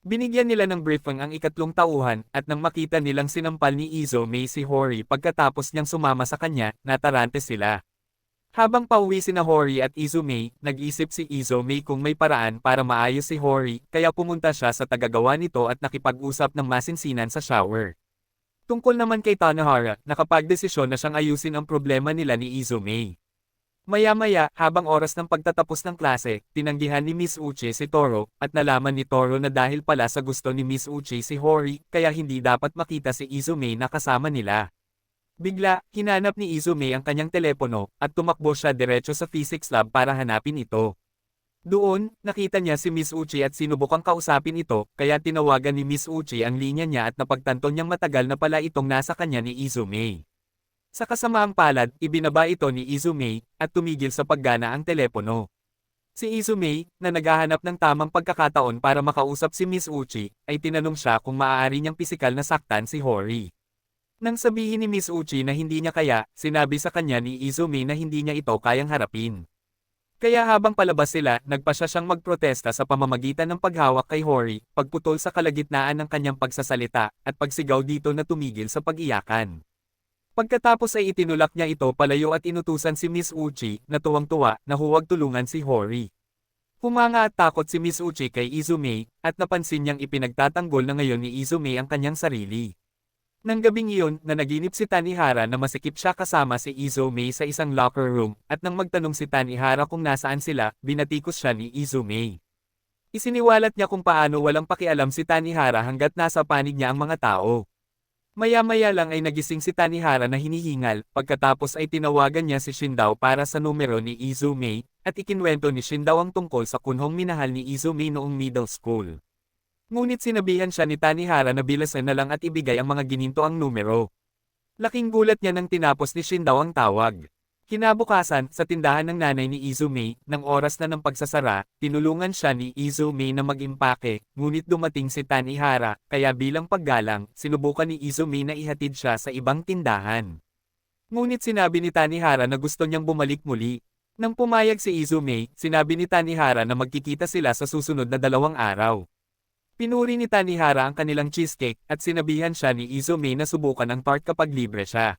Binigyan nila ng briefing ang ikatlong tauhan at nang makita nilang sinampal ni Izumi si Hori pagkatapos niyang sumama sa kanya, natarante sila. Habang pauwi sina Hori at Izumi, nag-isip si Izumi kung may paraan para maayos si Hori, kaya pumunta siya sa tagagawa nito at nakipag-usap ng masinsinan sa shower. Tungkol naman kay Tanahara, nakapagdesisyon na siyang ayusin ang problema nila ni Izumi. Maya-maya, habang oras ng pagtatapos ng klase, tinanggihan ni Miss Uchi si Toro, at nalaman ni Toro na dahil pala sa gusto ni Miss Uchi si Hori, kaya hindi dapat makita si Izumi na kasama nila. Bigla, hinanap ni Izumi ang kanyang telepono, at tumakbo siya diretso sa physics lab para hanapin ito. Doon, nakita niya si Miss Uchi at sinubukang kausapin ito, kaya tinawagan ni Miss Uchi ang linya niya at napagtanto niyang matagal na pala itong nasa kanya ni Izumi. Sa kasamaang palad, ibinaba ito ni Izumi, at tumigil sa paggana ang telepono. Si Izumi, na naghahanap ng tamang pagkakataon para makausap si Miss Uchi, ay tinanong siya kung maaari niyang pisikal na saktan si Hori. Nang sabihin ni Miss Uchi na hindi niya kaya, sinabi sa kanya ni Izumi na hindi niya ito kayang harapin. Kaya habang palabas sila, nagpasya siyang magprotesta sa pamamagitan ng paghawak kay Hori, pagputol sa kalagitnaan ng kanyang pagsasalita, at pagsigaw dito na tumigil sa pag-iyakan. Pagkatapos ay itinulak niya ito palayo at inutusan si Miss Uchi, na tuwang-tuwa, na huwag tulungan si Hori. Humanga at takot si Miss Uchi kay Izumi, at napansin niyang ipinagtatanggol na ngayon ni Izumi ang kanyang sarili. Nang gabing iyon, nanaginip si Tanihara na masikip siya kasama si Izumi sa isang locker room, at nang magtanong si Tanihara kung nasaan sila, binatikos siya ni Izumi. Isiniwalat niya kung paano walang pakialam si Tanihara hanggat nasa panig niya ang mga tao. Maya-maya lang ay nagising si Tanihara na hinihingal, pagkatapos ay tinawagan niya si Shindao para sa numero ni Izumi, at ikinwento ni Shindao ang tungkol sa kunhong minahal ni Izumi noong middle school. Ngunit sinabihan siya ni Tanihara na bilasan na lang at ibigay ang mga ginintoang numero. Laking gulat niya nang tinapos ni Shindao ang tawag. Kinabukasan, sa tindahan ng nanay ni Izumi, ng oras na ng pagsasara, tinulungan siya ni Izumi na mag-impake, ngunit dumating si Tanihara, kaya bilang paggalang, sinubukan ni Izumi na ihatid siya sa ibang tindahan. Ngunit sinabi ni Tanihara na gusto niyang bumalik muli. Nang pumayag si Izumi, sinabi ni Tanihara na magkikita sila sa susunod na 2 araw. Pinuri ni Tanihara ang kanilang cheesecake, at sinabihan siya ni Izumi na subukan ang tart kapag libre siya.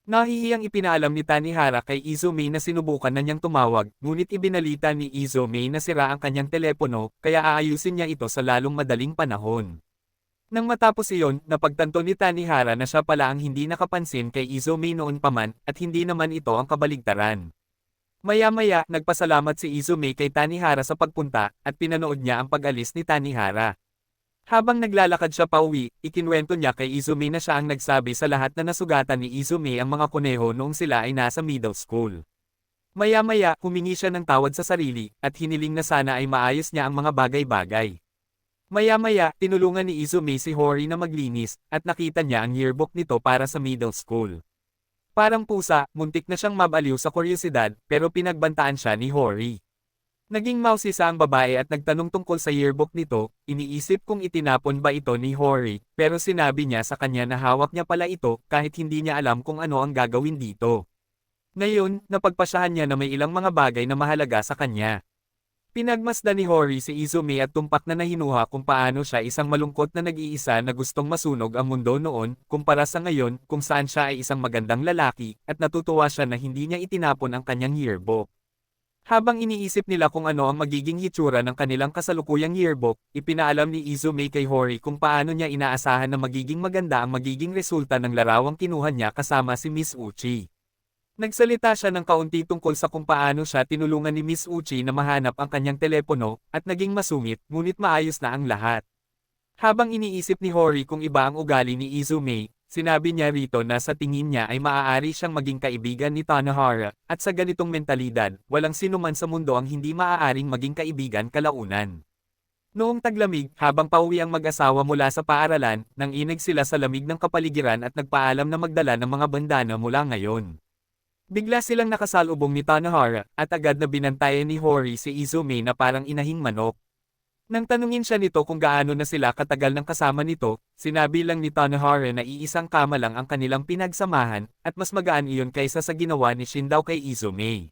Nahihiyang ipinaalam ni Tanihara kay Izumi na sinubukan na niyang tumawag, ngunit ibinalita ni Izumi na sira ang kanyang telepono, kaya aayusin niya ito sa lalong madaling panahon. Nang matapos iyon, napagtanto ni Tanihara na siya pala ang hindi nakapansin kay Izumi noon pa man, at hindi naman ito ang kabaligtaran. Maya-maya, nagpasalamat si Izumi kay Tanihara sa pagpunta, at pinanood niya ang pag-alis ni Tanihara. Habang naglalakad siya pauwi, ikinwento niya kay Izumi na siya ang nagsabi sa lahat na nasugatan ni Izumi ang mga kuneho noong sila ay nasa middle school. Maya-maya, humingi siya ng tawad sa sarili, at hiniling na sana ay maayos niya ang mga bagay-bagay. Maya-maya, tinulungan ni Izumi si Hori na maglinis, at nakita niya ang yearbook nito para sa middle school. Parang pusa, muntik na siyang mabaliw sa kuryosidad, pero pinagbantaan siya ni Hori. Naging mausisa ang babae at nagtanong tungkol sa yearbook nito, iniisip kung itinapon ba ito ni Hori, pero sinabi niya sa kanya na hawak niya pala ito kahit hindi niya alam kung ano ang gagawin dito. Ngayon, napagpasyahan niya na may ilang mga bagay na mahalaga sa kanya. Pinagmasdan ni Hori si Izumi at tumpak na nahinuha kung paano siya isang malungkot na nag-iisa na gustong masunog ang mundo noon, kumpara sa ngayon kung saan siya ay isang magandang lalaki, at natutuwa siya na hindi niya itinapon ang kanyang yearbook. Habang iniisip nila kung ano ang magiging hitsura ng kanilang kasalukuyang yearbook, ipinaalam ni Izumi kay Hori kung paano niya inaasahan na magiging maganda ang magiging resulta ng larawang kinuha niya kasama si Miss Uchi. Nagsalita siya ng kaunti tungkol sa kung paano siya tinulungan ni Miss Uchi na mahanap ang kanyang telepono, at naging masungit, ngunit maayos na ang lahat. Habang iniisip ni Hori kung iba ang ugali ni Izumi, sinabi niya rito na sa tingin niya ay maaari siyang maging kaibigan ni Tanahara, at sa ganitong mentalidad, walang sinuman sa mundo ang hindi maaaring maging kaibigan kalaunan. Noong taglamig, habang pauwi ang mag-asawa mula sa paaralan, nang inig sila sa lamig ng kapaligiran at nagpaalam na magdala ng mga bandana mula ngayon. Bigla silang nakasalubong ni Tanahara, at agad na binantayan ni Hori si Izumi na parang inahing manok. Nang tanungin siya nito kung gaano na sila katagal ng kasama nito, sinabi lang ni Tanahara na iisang kama lang ang kanilang pinagsamahan, at mas magaan iyon kaysa sa ginawa ni Shindao kay Izumi.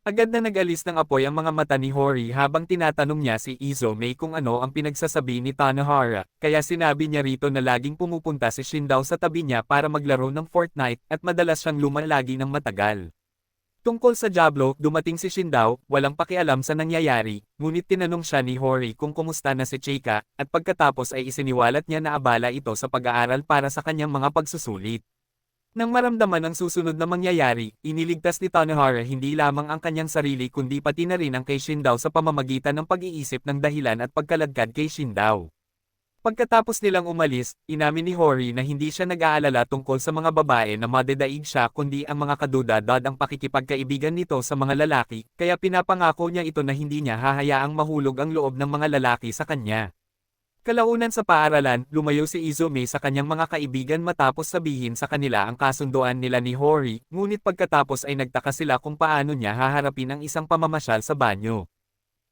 Agad na nag-alis ng apoy ang mga mata ni Hori habang tinatanong niya si Izome kung ano ang pinagsasabi ni Tanohara, kaya sinabi niya rito na laging pumupunta si Shindao sa tabi niya para maglaro ng Fortnite at madalas siyang lumalagi ng matagal. Tungkol sa Diablo, dumating si Shindao, walang pakialam sa nangyayari, ngunit tinanong siya ni Hori kung kumusta na si Chika, at pagkatapos ay isiniwalat niya na abala ito sa pag-aaral para sa kanyang mga pagsusulit. Nang maramdaman ang susunod na mangyayari, iniligtas ni Tanohara hindi lamang ang kanyang sarili kundi pati na rin ang kay Shindao sa pamamagitan ng pag-iisip ng dahilan at pagkalagkad kay Shindao. Pagkatapos nilang umalis, inamin ni Hori na hindi siya nag-aalala tungkol sa mga babae na madedaig siya kundi ang mga kadudad ang pakikipagkaibigan nito sa mga lalaki, kaya pinapangako niya ito na hindi niya hahayaang mahulog ang loob ng mga lalaki sa kanya. Kalaunan sa paaralan, lumayo si Izome sa kanyang mga kaibigan matapos sabihin sa kanila ang kasunduan nila ni Hori, ngunit pagkatapos ay nagtaka sila kung paano niya haharapin ang isang pamamasyal sa banyo.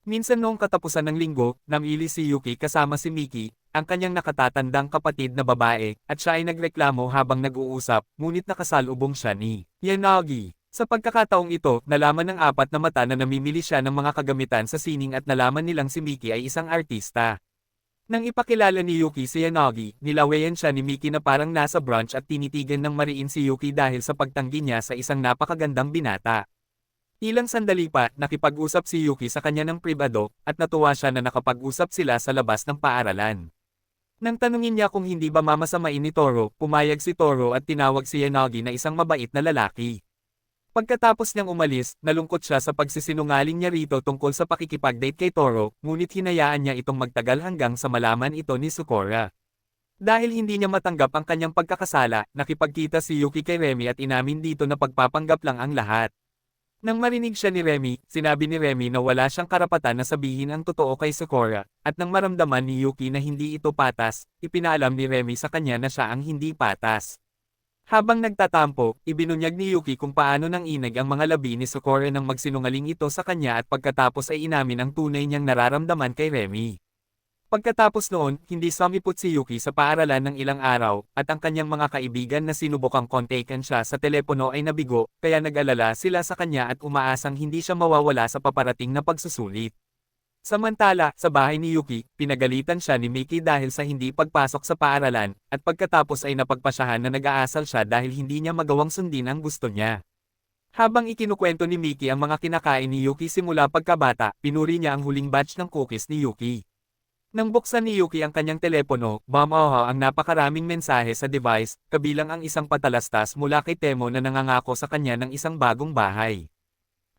Minsan noong katapusan ng linggo, namili si Yuki kasama si Miki, ang kanyang nakatatandang kapatid na babae, at siya ay nagreklamo habang nag-uusap, ngunit nakasalubong siya ni Yanagi. Sa pagkakataong ito, nalaman ng apat na mata na namimili siya ng mga kagamitan sa sining at nalaman nilang si Miki ay isang artista. Nang ipakilala ni Yuki si Yanagi, nilawayan siya ni Miki na parang nasa brunch at tinitigan ng mariin si Yuki dahil sa pagtanggi niya sa isang napakagandang binata. Ilang sandali pa, nakipag-usap si Yuki sa kanya ng pribado, at natuwa siya na nakapag-usap sila sa labas ng paaralan. Nang tanungin niya kung hindi ba mamasamain ni Toro, pumayag si Toro at tinawag si Yanagi na isang mabait na lalaki. Pagkatapos niyang umalis, nalungkot siya sa pagsisinungaling niya rito tungkol sa pakikipag-date kay Toro, ngunit hinayaan niya itong magtagal hanggang sa malaman ito ni Sakura. Dahil hindi niya matanggap ang kanyang pagkakasala, nakipagkita si Yuki kay Remy at inamin dito na pagpapanggap lang ang lahat. Nang marinig siya ni Remy, sinabi ni Remy na wala siyang karapatan na sabihin ang totoo kay Sakura, at nang maramdaman ni Yuki na hindi ito patas, ipinaalam ni Remy sa kanya na siya ang hindi patas. Habang nagtatampo, ibinunyag ni Yuki kung paano nang inag ang mga labi ni Sakura nang magsinungaling ito sa kanya at pagkatapos ay inamin ang tunay niyang nararamdaman kay Remy. Pagkatapos noon, hindi sumipot si Yuki sa paaralan ng ilang araw, at ang kanyang mga kaibigan na sinubukang kontakan siya sa telepono ay nabigo, kaya nag-alala sila sa kanya at umaasang hindi siya mawawala sa paparating na pagsusulit. Samantala, sa bahay ni Yuki, pinagalitan siya ni Miki dahil sa hindi pagpasok sa paaralan, at pagkatapos ay napagpasyahan na nag-aasal siya dahil hindi niya magawang sundin ang gusto niya. Habang ikinukwento ni Miki ang mga kinakain ni Yuki simula pagkabata, pinuri niya ang huling batch ng cookies ni Yuki. Nang buksan ni Yuki ang kanyang telepono, ang napakaraming mensahe sa device, kabilang ang isang patalastas mula kay Temo na nangangako sa kanya ng isang bagong bahay.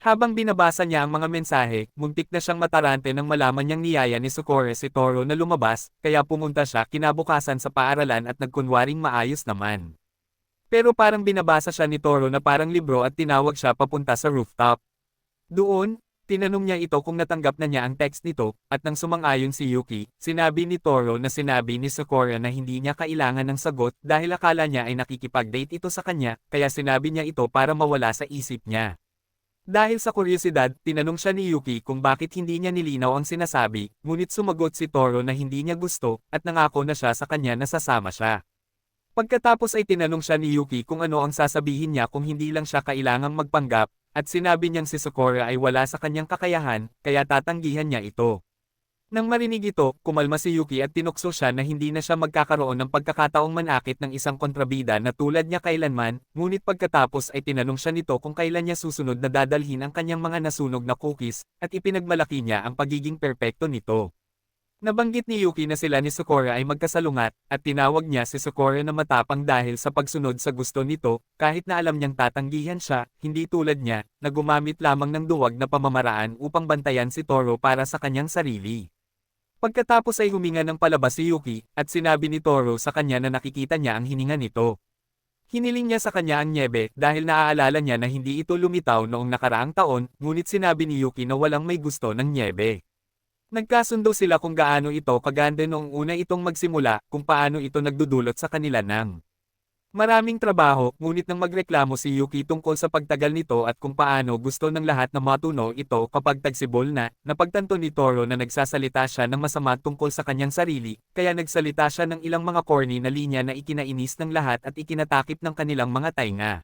Habang binabasa niya ang mga mensahe, muntik na siyang matarante nang malaman niyang niyaya ni Sakura si Toro na lumabas, kaya pumunta siya kinabukasan sa paaralan at nagkunwaring maayos naman. Pero parang binabasa siya ni Toro na parang libro at tinawag siya papunta sa rooftop. Doon, tinanong niya ito kung natanggap na niya ang text nito, at nang sumang-ayon si Yuki, sinabi ni Toro na sinabi ni Sakura na hindi niya kailangan ng sagot dahil akala niya ay nakikipag-date ito sa kanya, kaya sinabi niya ito para mawala sa isip niya. Dahil sa kuryosidad, tinanong siya ni Yuki kung bakit hindi niya nilinaw ang sinasabi, ngunit sumagot si Toro na hindi niya gusto, at nangako na siya sa kanya na sasama siya. Pagkatapos ay tinanong siya ni Yuki kung ano ang sasabihin niya kung hindi lang siya kailangang magpanggap, at sinabi niyang si Sakura ay wala sa kanyang kakayahan, kaya tatanggihan niya ito. Nang marinig ito, kumalma si Yuki at tinukso siya na hindi na siya magkakaroon ng pagkakataong manakit ng isang kontrabida na tulad niya kailanman, ngunit pagkatapos ay tinanong siya nito kung kailan niya susunod na dadalhin ang kanyang mga nasunog na cookies, at ipinagmalaki niya ang pagiging perpekto nito. Nabanggit ni Yuki na sila ni Sakura ay magkasalungat, at tinawag niya si Sakura na matapang dahil sa pagsunod sa gusto nito, kahit na alam niyang tatanggihan siya, hindi tulad niya, na gumamit lamang ng duwag na pamamaraan upang bantayan si Toro para sa kanyang sarili. Pagkatapos ay huminga ng palabas si Yuki, at sinabi ni Toro sa kanya na nakikita niya ang hininga nito. Hiniling niya sa kanya ang nyebe dahil naaalala niya na hindi ito lumitaw noong nakaraang taon, ngunit sinabi ni Yuki na walang may gusto ng nyebe. Nagkasundo sila kung gaano ito kaganda noong una itong magsimula, kung paano ito nagdudulot sa kanila ng maraming trabaho, ngunit nang magreklamo si Yuki tungkol sa pagtagal nito at kung paano gusto ng lahat na matuno ito kapag tagsibol na, napagtanto ni Toro na nagsasalita siya ng masama tungkol sa kanyang sarili, kaya nagsalita siya ng ilang mga corny na linya na ikinainis ng lahat at ikinatakip ng kanilang mga tainga.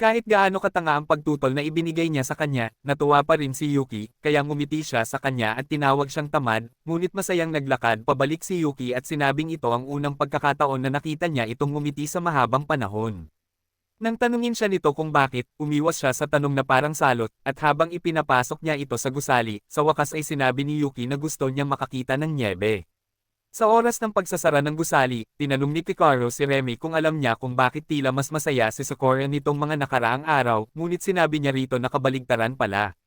Kahit gaano katanga ang pagtutol na ibinigay niya sa kanya, natuwa pa rin si Yuki, kaya ngumiti siya sa kanya at tinawag siyang tamad, ngunit masayang naglakad pabalik si Yuki at sinabing ito ang unang pagkakataon na nakita niya itong ngumiti sa mahabang panahon. Nang tanungin siya nito kung bakit, umiwas siya sa tanong na parang salot, at habang ipinapasok niya ito sa gusali, sa wakas ay sinabi ni Yuki na gusto niya makakita ng nyebe. Sa oras ng pagsasara ng gusali, tinanong ni Picaro si Remy kung alam niya kung bakit tila mas masaya si Sakura nitong mga nakaraang araw, ngunit sinabi niya rito na kabaligtaran pala.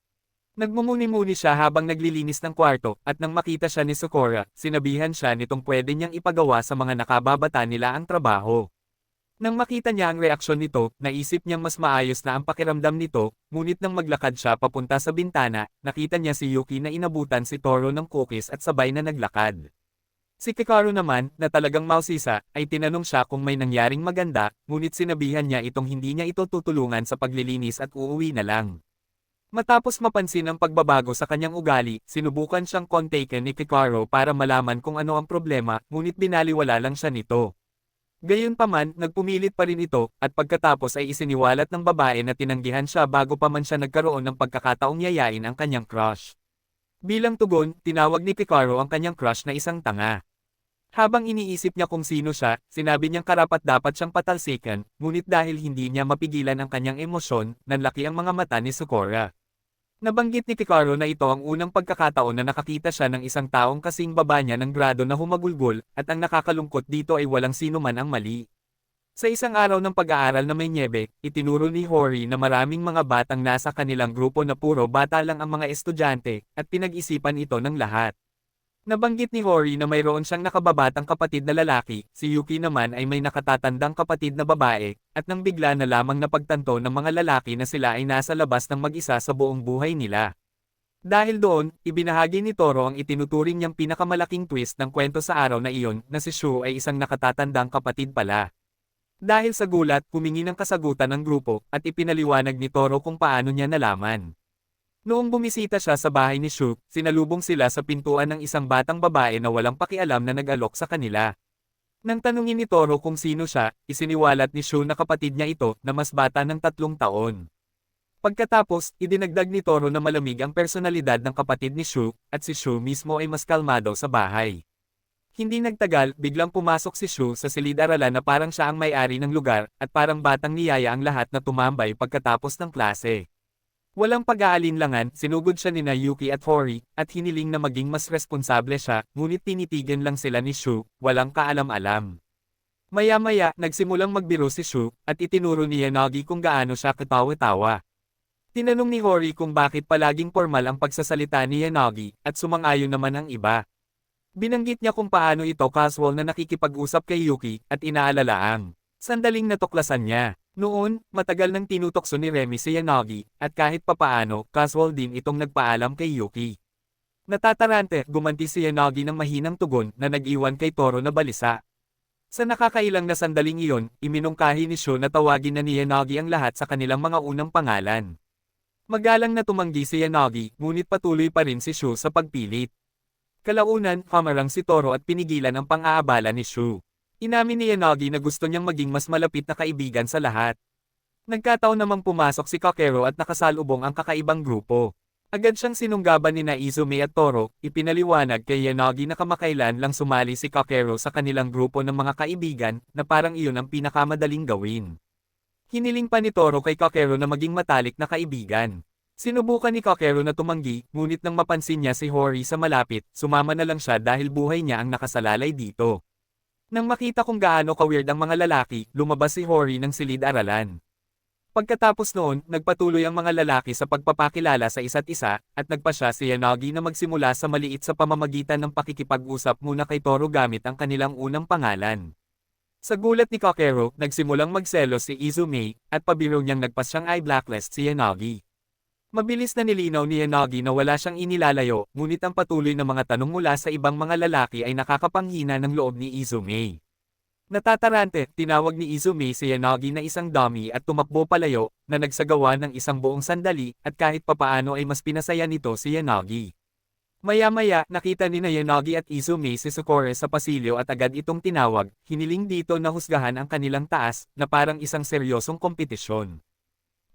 Nagmumuni-muni siya habang naglilinis ng kwarto, at nang makita siya ni Sakura, sinabihan siya nitong pwede niyang ipagawa sa mga nakababata nila ang trabaho. Nang makita niya ang reaksyon nito, naisip niyang mas maayos na ang pakiramdam nito, ngunit nang maglakad siya papunta sa bintana, nakita niya si Yuki na inabutan si Toro ng cookies at sabay na naglakad. Si Picaro naman, na talagang mausisa, ay tinanong siya kung may nangyaring maganda, ngunit sinabihan niya itong hindi niya ito tutulungan sa paglilinis at uuwi na lang. Matapos mapansin ang pagbabago sa kanyang ugali, sinubukan siyang kontakin ni Picaro para malaman kung ano ang problema, ngunit binaliwala lang siya nito. Gayunpaman, nagpumilit pa rin ito, at pagkatapos ay isiniwalat ng babae na tinanggihan siya bago pa man siya nagkaroon ng pagkakataong yayain ang kanyang crush. Bilang tugon, tinawag ni Picaro ang kanyang crush na isang tanga. Habang iniisip niya kung sino siya, sinabi niyang karapat-dapat siyang patalsikan, ngunit dahil hindi niya mapigilan ang kanyang emosyon, nanlaki ang mga mata ni Sakura. Nabanggit ni Picaro na ito ang unang pagkakataon na nakakita siya ng isang taong kasing baba niya ng grado na humagulgol, at ang nakakalungkot dito ay walang sino man ang mali. Sa isang araw ng pag-aaral na may nyebe, itinuro ni Hori na maraming mga batang nasa kanilang grupo na puro bata lang ang mga estudyante, at pinag-isipan ito ng lahat. Nabanggit ni Hori na mayroon siyang nakababatang kapatid na lalaki, si Yuki naman ay may nakatatandang kapatid na babae, at nang bigla na lamang napagtanto ng mga lalaki na sila ay nasa labas ng mag-isa sa buong buhay nila. Dahil doon, ibinahagi ni Toro ang itinuturing niyang pinakamalaking twist ng kwento sa araw na iyon, na si Shu ay isang nakatatandang kapatid pala. Dahil sa gulat, humingi ng kasagutan ng grupo, at ipinaliwanag ni Toro kung paano niya nalaman. Noong bumisita siya sa bahay ni Shu, sinalubong sila sa pintuan ng isang batang babae na walang pakialam na nag-alok sa kanila. Nang tanungin ni Toro kung sino siya, isiniwalat ni Shu na kapatid niya ito, na mas bata ng 3 taon. Pagkatapos, idinagdag ni Toro na malamig ang personalidad ng kapatid ni Shu, at si Shu mismo ay mas kalmado sa bahay. Hindi nagtagal, biglang pumasok si Shu sa silid-aralan na parang siya ang may-ari ng lugar, at parang batang niyaya ang lahat na tumambay pagkatapos ng klase. Walang pag-aalinlangan, sinugod siya nina Yuki at Hori, at hiniling na maging mas responsable siya, ngunit tinitigan lang sila ni Shu, walang kaalam-alam. Maya-maya, nagsimulang magbiro si Shu, at itinuro ni Yanagi kung gaano siya katawa-tawa. Tinanong ni Hori kung bakit palaging formal ang pagsasalita ni Yanagi, at sumang-ayon naman ang iba. Binanggit niya kung paano ito casual na nakikipag-usap kay Yuki, at inaalala ang sandaling natuklasan niya. Noon, matagal nang tinutokso ni Remy si Yanagi, at kahit papaano, casual din itong nagpaalam kay Yuki. Natatarante, gumanti si Yanagi ng mahinang tugon na nag-iwan kay Toro na balisa. Sa nakakailang na sandaling iyon, iminungkahi ni Shu na tawagin na ni Yanagi ang lahat sa kanilang mga unang pangalan. Magalang na tumanggi si Yanagi, ngunit patuloy pa rin si Shu sa pagpilit. Kalaunan, hamarang si Toro at pinigilan ang pang-aabala ni Shu. Inamin ni Yanagi na gusto niyang maging mas malapit na kaibigan sa lahat. Nagkataon namang pumasok si Kakero at nakasalubong ang kakaibang grupo. Agad siyang sinunggaban ni Izume at Toro, ipinaliwanag kay Yanagi na kamakailan lang sumali si Kakero sa kanilang grupo ng mga kaibigan, na parang iyon ang pinakamadaling gawin. Hiniling pa ni Toro kay Kakero na maging matalik na kaibigan. Sinubukan ni Kakero na tumanggi, ngunit nang mapansin niya si Hori sa malapit, sumama na lang siya dahil buhay niya ang nakasalalay dito. Nang makita kung gaano ka-weird ang mga lalaki, lumabas si Hori ng silid-aralan. Pagkatapos noon, nagpatuloy ang mga lalaki sa pagpapakilala sa isa't isa, at nagpasya si Yanagi na magsimula sa maliit sa pamamagitan ng pakikipag-usap muna kay Toro gamit ang kanilang unang pangalan. Sa gulat ni Kakero, nagsimulang magselos si Izume, at pabiro niyang nagpasyang i-blacklist si Yanagi. Mabilis na nilinaw ni Yanagi na wala siyang inilalayo, ngunit ang patuloy na mga tanong mula sa ibang mga lalaki ay nakakapanghina ng loob ni Izume. Natatarante, tinawag ni Izume si Yanagi na isang dummy at tumakbo palayo, na nagsagawa ng isang buong sandali, at kahit papaano ay mas pinasaya nito si Yanagi. Maya-maya, nakita ni Yanagi at Izume si Sakura sa pasilyo at agad itong tinawag, hiniling dito na husgahan ang kanilang taas, na parang isang seryosong kompetisyon.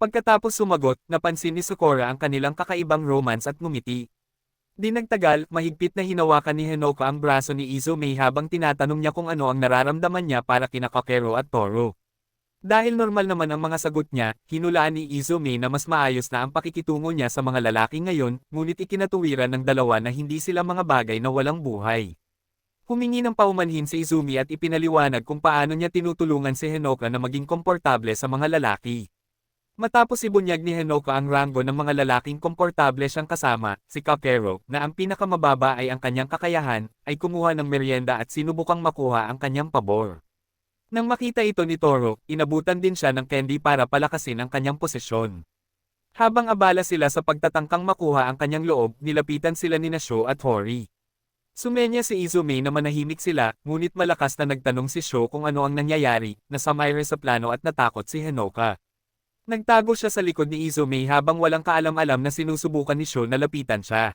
Pagkatapos sumagot, napansin ni Sakura ang kanilang kakaibang romance at ngumiti. Di nagtagal, mahigpit na hinawakan ni Hinoka ang braso ni Izumi habang tinatanong niya kung ano ang nararamdaman niya para kina Kakero at Toro. Dahil normal naman ang mga sagot niya, hinulaan ni Izumi na mas maayos na ang pakikitungo niya sa mga lalaki ngayon, ngunit ikinatuwiran ng dalawa na hindi sila mga bagay na walang buhay. Humingi ng paumanhin si Izumi at ipinaliwanag kung paano niya tinutulungan si Hinoka na maging komportable sa mga lalaki. Matapos ibunyag ni Hinoka ang ranggo ng mga lalaking komportable siyang kasama, si Kakero, na ang pinakamababa ay ang kanyang kakayahan, ay kumuha ng merienda at sinubukang makuha ang kanyang pabor. Nang makita ito ni Toro, inabutan din siya ng candy para palakasin ang kanyang posisyon. Habang abala sila sa pagtatangkang makuha ang kanyang loob, nilapitan sila ni Sho at Hori. Sumenya si Izumi na manahimik sila, ngunit malakas na nagtanong si Sho kung ano ang nangyayari, nasamayre sa plano at natakot si Hinoka. Nagtago siya sa likod ni Izumi habang walang kaalam-alam na sinusubukan ni Sho na lapitan siya.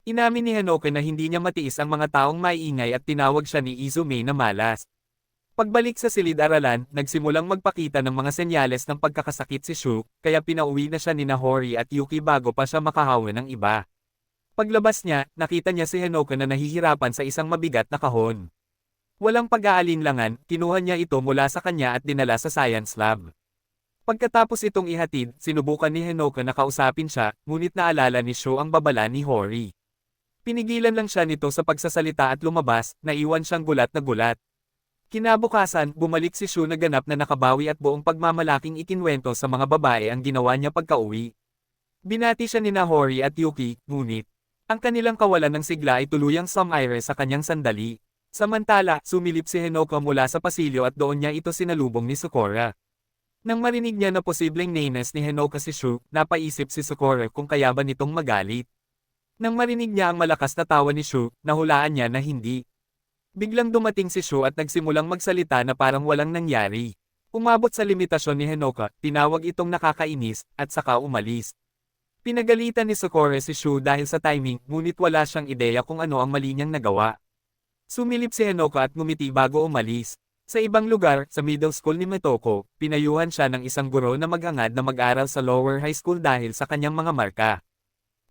Inamin ni Hinoka na hindi niya matiis ang mga taong maiingay at tinawag siya ni Izumi na malas. Pagbalik sa silid-aralan, nagsimulang magpakita ng mga senyales ng pagkakasakit si Shu, kaya pinauwi na siya ni Hori at Yuki bago pa siya makahawan ng iba. Paglabas niya, nakita niya si Hinoka na nahihirapan sa isang mabigat na kahon. Walang pag-aalinlangan, kinuha niya ito mula sa kanya at dinala sa science lab. Pagkatapos itong ihatid, sinubukan ni Hinoka na kausapin siya, ngunit naalala ni Shu ang babala ni Hori. Pinigilan lang siya nito sa pagsasalita at lumabas, naiwan siyang gulat na gulat. Kinabukasan, bumalik si Shu na ganap na nakabawi at buong pagmamalaking ikinwento sa mga babae ang ginawa niya pagka-uwi. Binati siya ni Hori at Yuki, ngunit ang kanilang kawalan ng sigla ay tuluyang sumaire sa kanyang sandali. Samantala, sumilip si Hinoka mula sa pasilyo at doon niya ito sinalubong ni Sakura. Nang marinig niya na posibleng nainis ni Hinoka si Shu, napaisip si Sakura kung kaya ba nitong magalit. Nang marinig niya ang malakas na tawa ni Shu, nahulaan niya na hindi. Biglang dumating si Shu at nagsimulang magsalita na parang walang nangyari. Umabot sa limitasyon ni Hinoka, tinawag itong nakakainis, at saka umalis. Pinagalitan ni Sakura si Shu dahil sa timing, ngunit wala siyang ideya kung ano ang mali niyang nagawa. Sumilip si Hinoka at ngumiti bago umalis. Sa ibang lugar, sa middle school ni Metoko, pinayuhan siya ng isang guro na mag-angad na mag-aral sa lower high school dahil sa kanyang mga marka.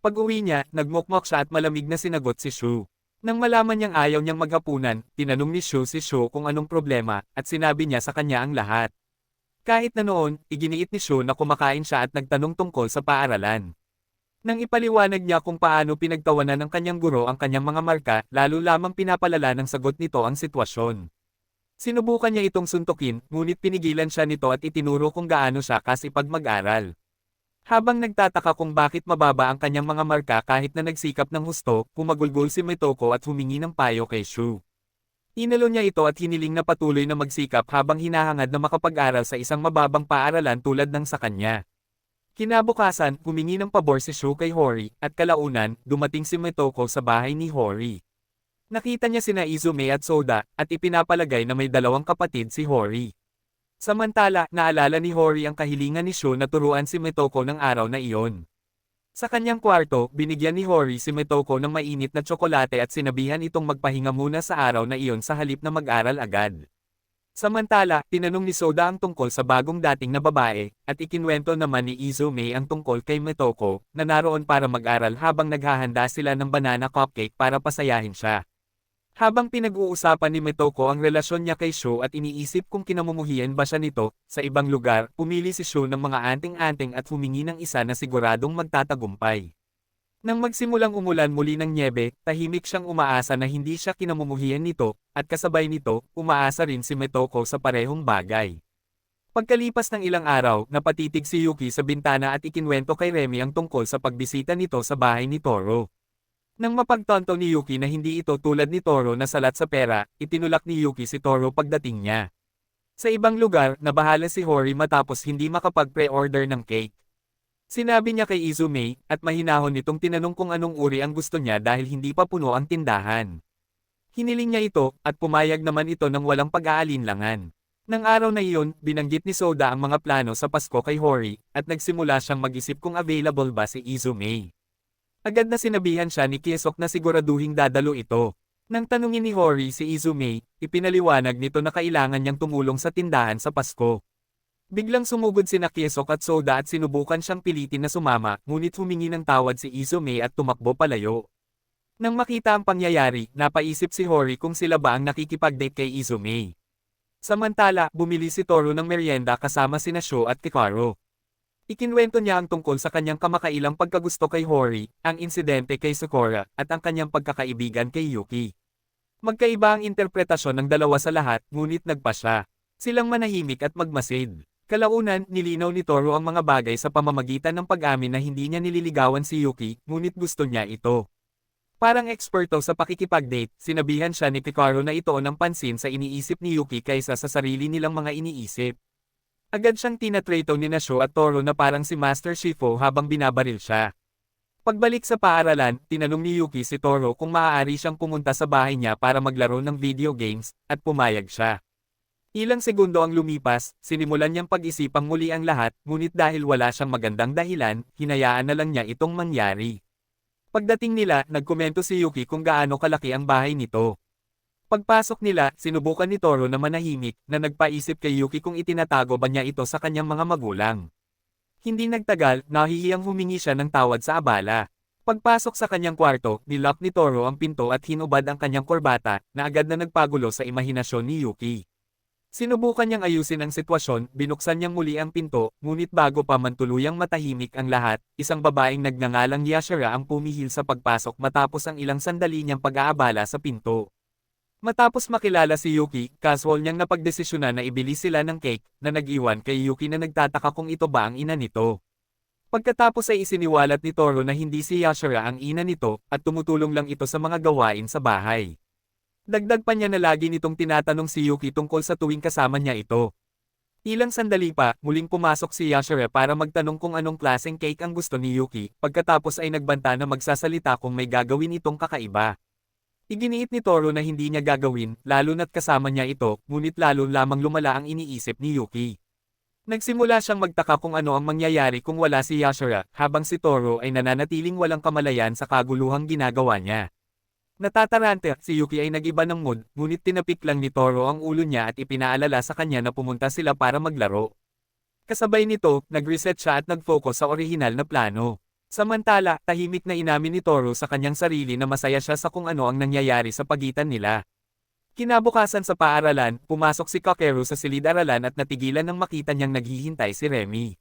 Pag-uwi niya, nagmukmok siya at malamig na sinagot si Shu. Nang malaman niyang ayaw niyang maghapunan, tinanong ni Shu si Shu kung anong problema, at sinabi niya sa kanya ang lahat. Kahit na noon, iginiit ni Shu na kumakain siya at nagtanong tungkol sa paaralan. Nang ipaliwanag niya kung paano pinagtawanan ng kanyang guro ang kanyang mga marka, lalo lamang pinapalala ng sagot nito ang sitwasyon. Sinubukan niya itong suntukin, ngunit pinigilan siya nito at itinuro kung gaano siya kasipag mag-aral. Habang nagtataka kung bakit mababa ang kanyang mga marka kahit na nagsikap ng husto, pumagulgol si Metoko at humingi ng payo kay Shu. Inalo niya ito at hiniling na patuloy na magsikap habang hinahangad na makapag-aral sa isang mababang paaralan tulad ng sa kanya. Kinabukasan, humingi ng pabor si Shu kay Hori, at kalaunan, dumating si Metoko sa bahay ni Hori. Nakita niya sina Izumi at Soda, at ipinapalagay na may dalawang kapatid si Hori. Samantala, naalala ni Hori ang kahilingan ni Shu na turuan si Metoko ng araw na iyon. Sa kanyang kwarto, binigyan ni Hori si Metoko ng mainit na tsokolate at sinabihan itong magpahinga muna sa araw na iyon sa halip na mag-aral agad. Samantala, tinanong ni Soda ang tungkol sa bagong dating na babae, at ikinwento naman ni Izumi ang tungkol kay Metoko, na naroon para mag-aral habang naghahanda sila ng banana cupcake para pasayahin siya. Habang pinag-uusapan ni Metoko ang relasyon niya kay Shu at iniisip kung kinamumuhian ba siya nito, sa ibang lugar, pumili si Shu ng mga anting-anting at humingi ng isa na siguradong magtatagumpay. Nang magsimulang umulan muli ng nyebe, tahimik siyang umaasa na hindi siya kinamumuhian nito, at kasabay nito, umaasa rin si Metoko sa parehong bagay. Pagkalipas ng ilang araw, napatitig si Yuki sa bintana at ikinwento kay Remy ang tungkol sa pagbisita nito sa bahay ni Toro. Nang mapagtanto ni Yuki na hindi ito tulad ni Toro na salat sa pera, itinulak ni Yuki si Toro pagdating niya. Sa ibang lugar, nabahala si Hori matapos hindi makapag-pre-order ng cake. Sinabi niya kay Izumi, at mahinahon nitong tinanong kung anong uri ang gusto niya dahil hindi pa puno ang tindahan. Hiniling niya ito, at pumayag naman ito ng walang pag-aalinlangan. Nang araw na iyon, binanggit ni Soda ang mga plano sa Pasko kay Hori, at nagsimula siyang mag-isip kung available ba si Izumi. Agad na sinabihan siya ni Kiesok na siguraduhing dadalo ito. Nang tanungin ni Hori si Izumi, ipinaliwanag nito na kailangan niyang tumulong sa tindahan sa Pasko. Biglang sumugod sina Kiesok at Soda at sinubukan siyang pilitin na sumama, ngunit humingi ng tawad si Izumi at tumakbo palayo. Nang makita ang pangyayari, napaisip si Hori kung sila ba ang nakikipag-date kay Izumi. Samantala, bumili si Toru ng merienda kasama sina Sho at Hikaru. Ikinwento niya ang tungkol sa kanyang kamakailang pagkagusto kay Hori, ang insidente kay Sakura, at ang kanyang pagkakaibigan kay Yuki. Magkaiba ang interpretasyon ng dalawa sa lahat, ngunit nagpa siya. Silang manahimik at magmasid. Kalaunan, nilinaw ni Toru ang mga bagay sa pamamagitan ng pag-amin na hindi niya nililigawan si Yuki, ngunit gusto niya ito. Parang eksperto sa pakikipag-date, sinabihan siya ni Hikaru na ito ng pansin sa iniisip ni Yuki kaysa sa sarili nilang mga iniisip. Agad siyang tinatrato ni Sho at Toru na parang si Master Shifu habang binabaril siya. Pagbalik sa paaralan, tinanong ni Yuki si Toru kung maaari siyang pumunta sa bahay niya para maglaro ng video games, at pumayag siya. Ilang segundo ang lumipas, sinimulan niyang pag-isipang muli ang lahat, ngunit dahil wala siyang magandang dahilan, hinayaan na lang niya itong mangyari. Pagdating nila, nagkomento si Yuki kung gaano kalaki ang bahay nito. Pagpasok nila, sinubukan ni Toru na manahimik, na nagpaisip kay Yuki kung itinatago ba niya ito sa kanyang mga magulang. Hindi nagtagal, nahihiyang humingi siya ng tawad sa abala. Pagpasok sa kanyang kwarto, nilock ni Toru ang pinto at hinubad ang kanyang korbata, na agad na nagpagulo sa imahinasyon ni Yuki. Sinubukan niyang ayusin ang sitwasyon, binuksan niyang muli ang pinto, ngunit bago pa man tuluyang matahimik ang lahat, isang babaeng nagngangalang Yashira ang pumihil sa pagpasok matapos ang ilang sandali niyang pag-aabala sa pinto. Matapos makilala si Yuki, casual niyang napagdesisyonan na ibili sila ng cake, na nag-iwan kay Yuki na nagtataka kung ito ba ang ina nito. Pagkatapos ay isiniwalat ni Toru na hindi si Yashira ang ina nito, at tumutulong lang ito sa mga gawain sa bahay. Dagdag pa niya na lagi nitong tinatanong si Yuki tungkol sa tuwing kasama niya ito. Ilang sandali pa, muling pumasok si Yashira para magtanong kung anong klaseng cake ang gusto ni Yuki, pagkatapos ay nagbanta na magsasalita kung may gagawin itong kakaiba. Iginiit ni Toru na hindi niya gagawin, lalo na't kasama niya ito, ngunit lalo lamang lumala ang iniisip ni Yuki. Nagsimula siyang magtaka kung ano ang mangyayari kung wala si Yashira, habang si Toru ay nananatiling walang kamalayan sa kaguluhang ginagawa niya. Natatarante, si Yuki ay nag-iba ng mood, ngunit tinapik lang ni Toru ang ulo niya at ipinaalala sa kanya na pumunta sila para maglaro. Kasabay nito, nag-reset siya at nag-focus sa orihinal na plano. Samantala, tahimik na inamin ni Toru sa kanyang sarili na masaya siya sa kung ano ang nangyayari sa pagitan nila. Kinabukasan sa paaralan, pumasok si Kakeru sa silid-aralan at natigilan nang makita niyang naghihintay si Remy.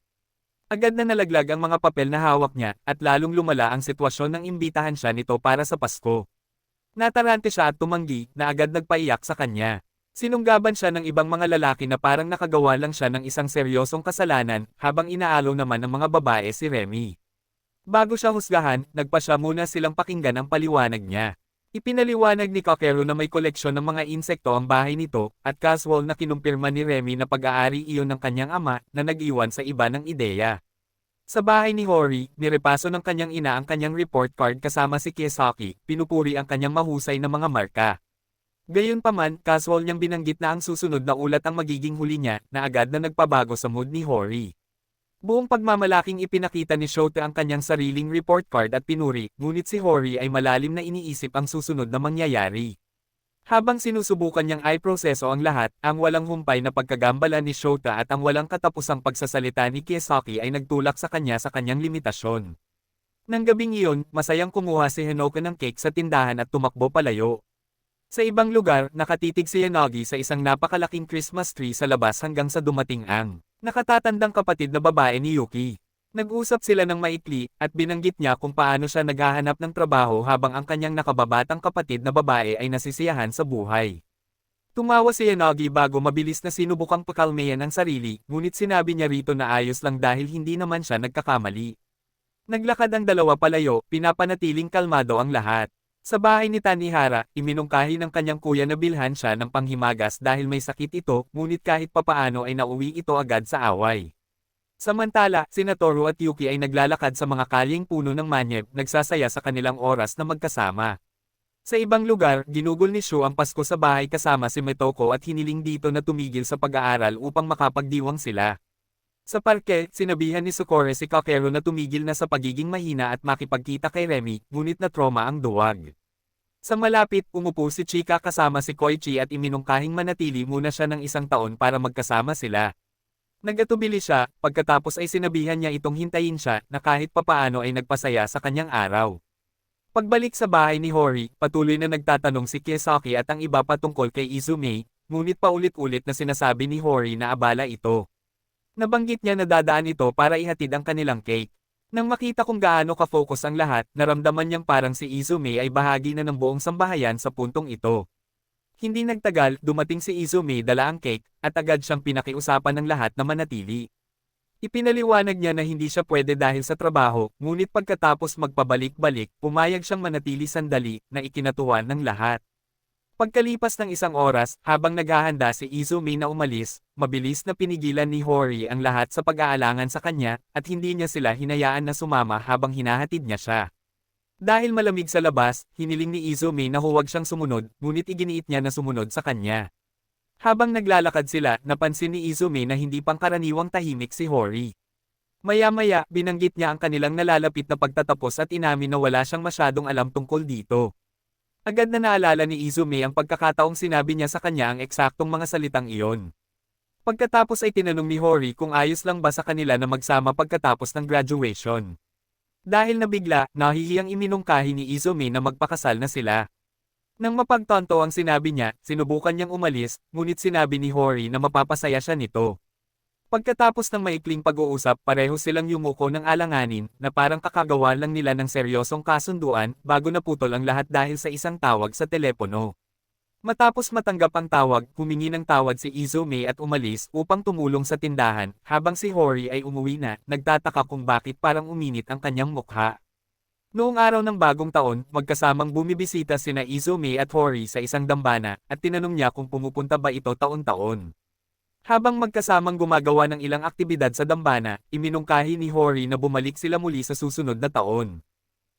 Agad na nalaglag ang mga papel na hawak niya, at lalong lumala ang sitwasyon nang imbitahan siya nito para sa Pasko. Natarante siya at tumanggi, na agad nagpaiyak sa kanya. Sinunggaban siya ng ibang mga lalaki na parang nakagawa lang siya ng isang seryosong kasalanan, habang inaalaw naman ng mga babae si Remy. Bago siya husgahan, nagpa siya muna silang pakinggan ang paliwanag niya. Ipinaliwanag ni Kakeru na may koleksyon ng mga insekto ang bahay nito, at casual na kinumpirma ni Remy na pag-aari iyon ng kanyang ama, na nag-iwan sa iba ng ideya. Sa bahay ni Hori, nirepaso ng kanyang ina ang kanyang report card kasama si Kiyosaki, pinupuri ang kanyang mahusay na mga marka. Gayunpaman, casual niyang binanggit na ang susunod na ulat ang magiging huli niya, na agad na nagpabago sa mood ni Hori. Buong pagmamalaking ipinakita ni Shota ang kanyang sariling report card at pinuri, ngunit si Hori ay malalim na iniisip ang susunod na mangyayari. Habang sinusubukan niyang i-proseso ang lahat, ang walang humpay na pagkagambala ni Shota at ang walang katapusang pagsasalita ni Kiyosaki ay nagtulak sa kanyang limitasyon. Nang gabing iyon, masayang kumuha si Hinoka ng cake sa tindahan at tumakbo palayo. Sa ibang lugar, nakatitig si Yanagi sa isang napakalaking Christmas tree sa labas hanggang sa dumating ang nakatatandang kapatid na babae ni Yuki. Nag-usap sila ng maikli, at binanggit niya kung paano siya naghahanap ng trabaho habang ang kanyang nakababatang kapatid na babae ay nasisiyahan sa buhay. Tumawa si Yanagi bago mabilis na sinubukang pakalmayan ang sarili, ngunit sinabi niya rito na ayos lang dahil hindi naman siya nagkakamali. Naglakad ang dalawa palayo, pinapanatiling kalmado ang lahat. Sa bahay ni Tanihara, iminungkahi ng kanyang kuya na bilhan siya ng panghimagas dahil may sakit ito, ngunit kahit papaano ay nauwi ito agad sa away. Samantala, sina Toru at Yuki ay naglalakad sa mga kalyeng puno ng manyeb, nagsasaya sa kanilang oras na magkasama. Sa ibang lugar, ginugol ni Shu ang Pasko sa bahay kasama si Metoko at hiniling dito na tumigil sa pag-aaral upang makapagdiwang sila. Sa parke, sinabihan ni Sukore si Kakeru na tumigil na sa pagiging mahina at makipagkita kay Remy, ngunit na trauma ang duwag. Sa malapit, umupo si Chika kasama si Koichi at iminungkahing manatili muna siya ng 1 taon para magkasama sila. Nagatubili siya, pagkatapos ay sinabihan niya itong hintayin siya na kahit papaano ay nagpasaya sa kanyang araw. Pagbalik sa bahay ni Hori, patuloy na nagtatanong si Kiyosaki at ang iba patungkol kay Izume, ngunit paulit-ulit na sinasabi ni Hori na abala ito. Nabanggit niya na dadaan ito para ihatid ang kanilang cake. Nang makita kung gaano ka-focus ang lahat, naramdaman niyang parang si Izume ay bahagi na ng buong sambahayan sa puntong ito. Hindi nagtagal, dumating si Izume dala ang cake, at agad siyang pinakiusapan ng lahat na manatili. Ipinaliwanag niya na hindi siya pwede dahil sa trabaho, ngunit pagkatapos magpabalik-balik, pumayag siyang manatili sandali, na ikinatuwa ng lahat. Pagkalipas ng isang oras, habang naghahanda si Izume na umalis, mabilis na pinigilan ni Hori ang lahat sa pag-aalangan sa kanya, at hindi niya sila hinayaan na sumama habang hinahatid niya siya. Dahil malamig sa labas, hiniling ni Izume na huwag siyang sumunod, ngunit iginiit niya na sumunod sa kanya. Habang naglalakad sila, napansin ni Izume na hindi pangkaraniwang tahimik si Hori. Maya-maya, binanggit niya ang kanilang nalalapit na pagtatapos at inamin na wala siyang masyadong alam tungkol dito. Agad na naalala ni Izume ang pagkakataong sinabi niya sa kanya ang eksaktong mga salitang iyon. Pagkatapos ay tinanong ni Hori kung ayos lang ba sa kanila na magsama pagkatapos ng graduation. Dahil nabigla, nahihiyang iminungkahi ni Izume na magpakasal na sila. Nang mapagtanto ang sinabi niya, sinubukan niyang umalis, ngunit sinabi ni Hori na mapapasaya siya nito. Pagkatapos ng maikling pag-uusap, pareho silang yumuko ng alanganin, na parang kakagawa lang nila ng seryosong kasunduan, bago naputol ang lahat dahil sa isang tawag sa telepono. Matapos matanggap ang tawag, humingi ng tawad si Izume at umalis upang tumulong sa tindahan, habang si Hori ay umuwi na, nagtataka kung bakit parang uminit ang kanyang mukha. Noong araw ng bagong taon, magkasamang bumibisita sina Izume at Hori sa isang dambana, at tinanong niya kung pumupunta ba ito taon-taon. Habang magkasamang gumagawa ng ilang aktibidad sa dambana, iminungkahi ni Hori na bumalik sila muli sa susunod na taon.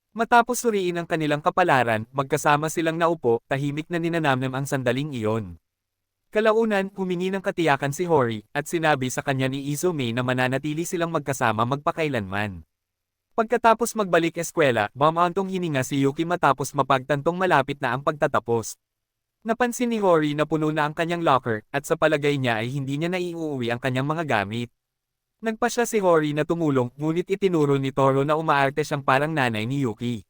Matapos suriin ang kanilang kapalaran, magkasama silang naupo, tahimik na ninanamnam ang sandaling iyon. Kalaunan, humingi ng katiyakan si Hori, at sinabi sa kanya ni Izume na mananatili silang magkasama magpakailanman. Pagkatapos magbalik eskwela, bumaantong hininga si Yuki matapos mapagtantong malapit na ang pagtatapos. Napansin ni Hori na puno na ang kanyang locker, at sa palagay niya ay hindi niya naiuuwi ang kanyang mga gamit. Nagpasya si Hori na tumulong, ngunit itinuro ni Toro na umaarte siyang parang nanay ni Yuki.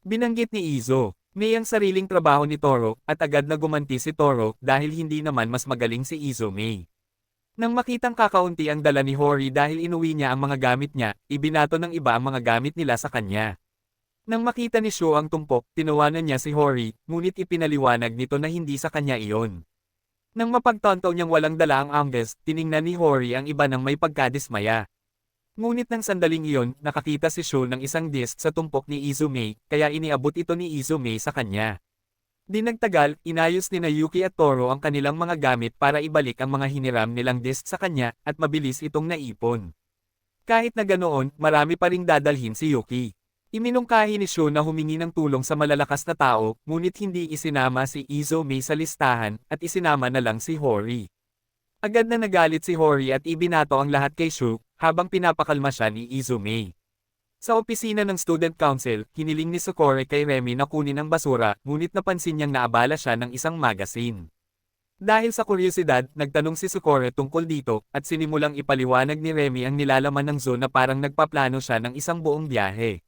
Binanggit ni Izo, may ang sariling trabaho ni Toro, at agad na gumanti si Toro dahil hindi naman mas magaling si Izume. Nang makitang kakaunti ang dala ni Hori dahil inuwi niya ang mga gamit niya, ibinato ng iba ang mga gamit nila sa kanya. Nang makita ni Sho ang tumpok, tinawanan niya si Hori, ngunit ipinaliwanag nito na hindi sa kanya iyon. Nang mapagtanto niyang walang dala ang Angus, tiningnan ni Hori ang iba ng may pagkadismaya. Ngunit ng sandaling iyon, nakakita si Sho ng isang disc sa tumpok ni Izume, kaya iniabot ito ni Izume sa kanya. Di nagtagal, inayos ni Yuki at Toro ang kanilang mga gamit para ibalik ang mga hiniram nilang disc sa kanya, at mabilis itong naipon. Kahit na ganoon, marami pa ring dadalhin si Yuki. Iminungkahi ni Sho na humingi ng tulong sa malalakas na tao, ngunit hindi isinama si Izume sa listahan, at isinama na lang si Hori. Agad na nagalit si Hori at ibinato ang lahat kay Sho, habang pinapakalma siya ni Izume. Sa opisina ng Student Council, hiniling ni Sukore kay Remy na kunin ang basura, ngunit napansin niyang naabala siya ng isang magazine. Dahil sa kuryosidad, nagtanong si Sukore tungkol dito, at sinimulang ipaliwanag ni Remy ang nilalaman ng zoo na parang nagpaplano siya ng isang buong biyahe.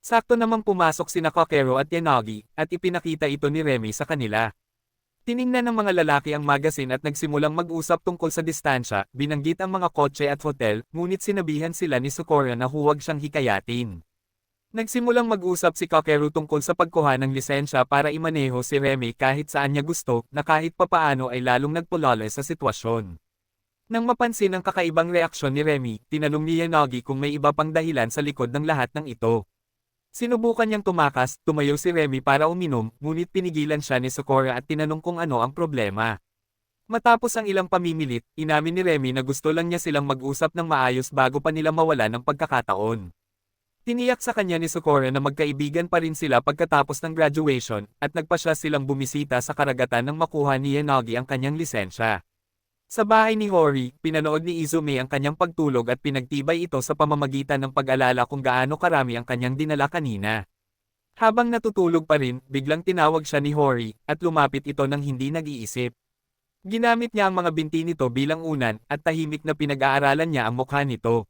Sakto namang pumasok sina Kokero at Yanagi, at ipinakita ito ni Remy sa kanila. Tiningnan ng mga lalaki ang magazine at nagsimulang mag-usap tungkol sa distansya, binanggit ang mga kotse at hotel, ngunit sinabihan sila ni Sukore na huwag siyang hikayatin. Nagsimulang mag-usap si Kokero tungkol sa pagkuha ng lisensya para imaneho si Remy kahit saan niya gusto, na kahit papaano ay lalong nagpulole sa sitwasyon. Nang mapansin ang kakaibang reaksyon ni Remy, tinanong ni Yanagi kung may iba pang dahilan sa likod ng lahat ng ito. Sinubukan niyang tumakas, tumayo si Remy para uminom, ngunit pinigilan siya ni Sukore at tinanong kung ano ang problema. Matapos ang ilang pamimilit, inamin ni Remy na gusto lang niya silang mag-usap ng maayos bago pa nila mawala ng pagkakataon. Tiniyak sa kanya ni Sukore na magkaibigan pa rin sila pagkatapos ng graduation, at nagpasya silang bumisita sa karagatan nang makuha ni Yanagi ang kanyang lisensya. Sa bahay ni Hori, pinanood ni Izume ang kanyang pagtulog at pinagtibay ito sa pamamagitan ng pag-alala kung gaano karami ang kanyang dinala kanina. Habang natutulog pa rin, biglang tinawag siya ni Hori, at lumapit ito nang hindi nag-iisip. Ginamit niya ang mga binti nito bilang unan at tahimik na pinag-aaralan niya ang mukha nito.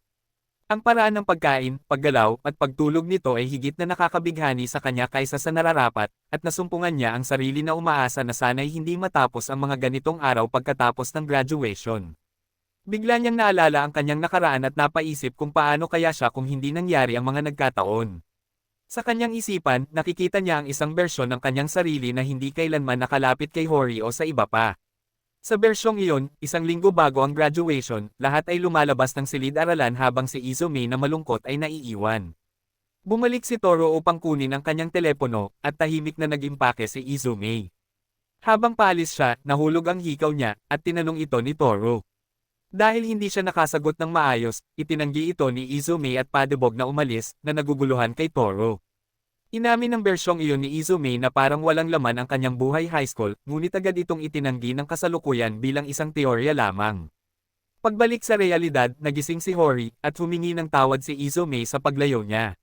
Ang paraan ng pagkain, paggalaw, at pagtulog nito ay higit na nakakabighani sa kanya kaysa sa nararapat, at nasumpungan niya ang sarili na umaasa na sana'y hindi matapos ang mga ganitong araw pagkatapos ng graduation. Bigla niyang naalala ang kanyang nakaraan at napaisip kung paano kaya siya kung hindi nangyari ang mga nagkataon. Sa kanyang isipan, nakikita niya ang isang bersyon ng kanyang sarili na hindi kailanman nakalapit kay Hori o sa iba pa. Sa bersyong iyon, isang linggo bago ang graduation, lahat ay lumalabas ng silid-aralan habang si Izumi na malungkot ay naiiwan. Bumalik si Toro upang kunin ang kanyang telepono, at tahimik na nag-impake si Izumi. Habang paalis siya, nahulog ang hikaw niya, at tinanong ito ni Toro. Dahil hindi siya nakasagot ng maayos, itinanggi ito ni Izumi at padebog na umalis, na naguguluhan kay Toro. Inamin ng bersyong iyon ni Izumi na parang walang laman ang kanyang buhay high school, ngunit agad itong itinanggi ng kasalukuyan bilang isang teorya lamang. Pagbalik sa realidad, nagising si Hori, at humingi ng tawad si Izumi sa paglayo niya.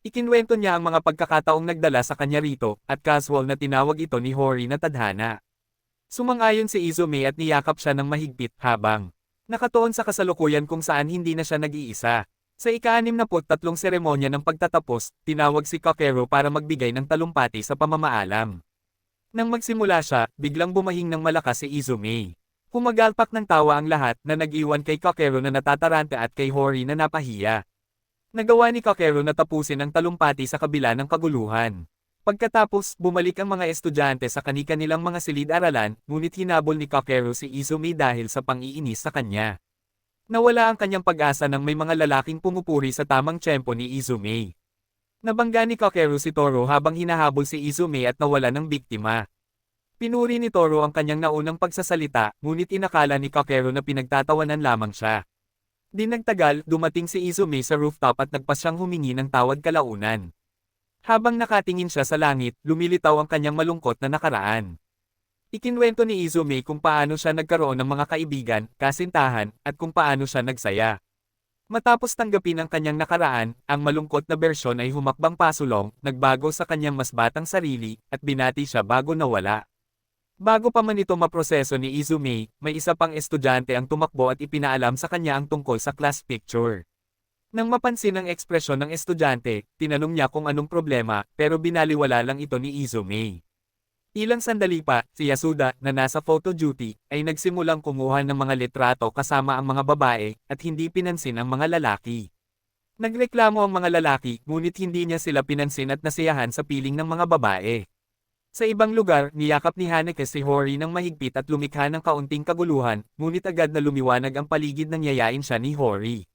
Ikinwento niya ang mga pagkakataong nagdala sa kanya rito, at casual na tinawag ito ni Hori na tadhana. Sumang-ayon si Izumi at niyakap siya ng mahigpit habang nakatuon sa kasalukuyan kung saan hindi na siya nag-iisa. Sa ika-63 seremonya ng pagtatapos, tinawag si Kakeru para magbigay ng talumpati sa pamamaalam. Nang magsimula siya, biglang bumahing ng malakas si Izumi. Humagalpak ng tawa ang lahat na nag-iwan kay Kakeru na natataranta at kay Hori na napahiya. Nagawa ni Kakeru na tapusin ang talumpati sa kabila ng kaguluhan. Pagkatapos, bumalik ang mga estudyante sa kani-kanilang mga silid-aralan, ngunit hinabol ni Kakeru si Izumi dahil sa pang-iinis sa kanya. Nawala ang kanyang pag-asa nang may mga lalaking pumupuri sa tamang tiyempo ni Izumi. Nabangga ni Kakeru si Toro habang hinahabol si Izumi at nawala ng biktima. Pinuri ni Toro ang kanyang naunang pagsasalita, ngunit inakala ni Kakeru na pinagtatawanan lamang siya. Di nagtagal, dumating si Izumi sa rooftop at nagpas siyang humingi ng tawad kalaunan. Habang nakatingin siya sa langit, lumilitaw ang kanyang malungkot na nakaraan. Ikinwento ni Izumi kung paano siya nagkaroon ng mga kaibigan, kasintahan, at kung paano siya nagsaya. Matapos tanggapin ang kanyang nakaraan, ang malungkot na bersyon ay humakbang pasulong, nagbago sa kanyang mas batang sarili, at binati siya bago nawala. Bago pa man ito maproseso ni Izumi, may isa pang estudyante ang tumakbo at ipinaalam sa kanya ang tungkol sa class picture. Nang mapansin ang ekspresyon ng estudyante, tinanong niya kung anong problema, pero binaliwala lang ito ni Izumi. Ilang sandali pa, si Yasuda, na nasa photo duty, ay nagsimulang kumuha ng mga litrato kasama ang mga babae, at hindi pinansin ang mga lalaki. Nagreklamo ang mga lalaki, ngunit hindi niya sila pinansin at nasiyahan sa piling ng mga babae. Sa ibang lugar, niyakap ni Haneke si Hori ng mahigpit at lumikha ng kaunting kaguluhan, ngunit agad na lumiwanag ang paligid nang yayain siya ni Hori.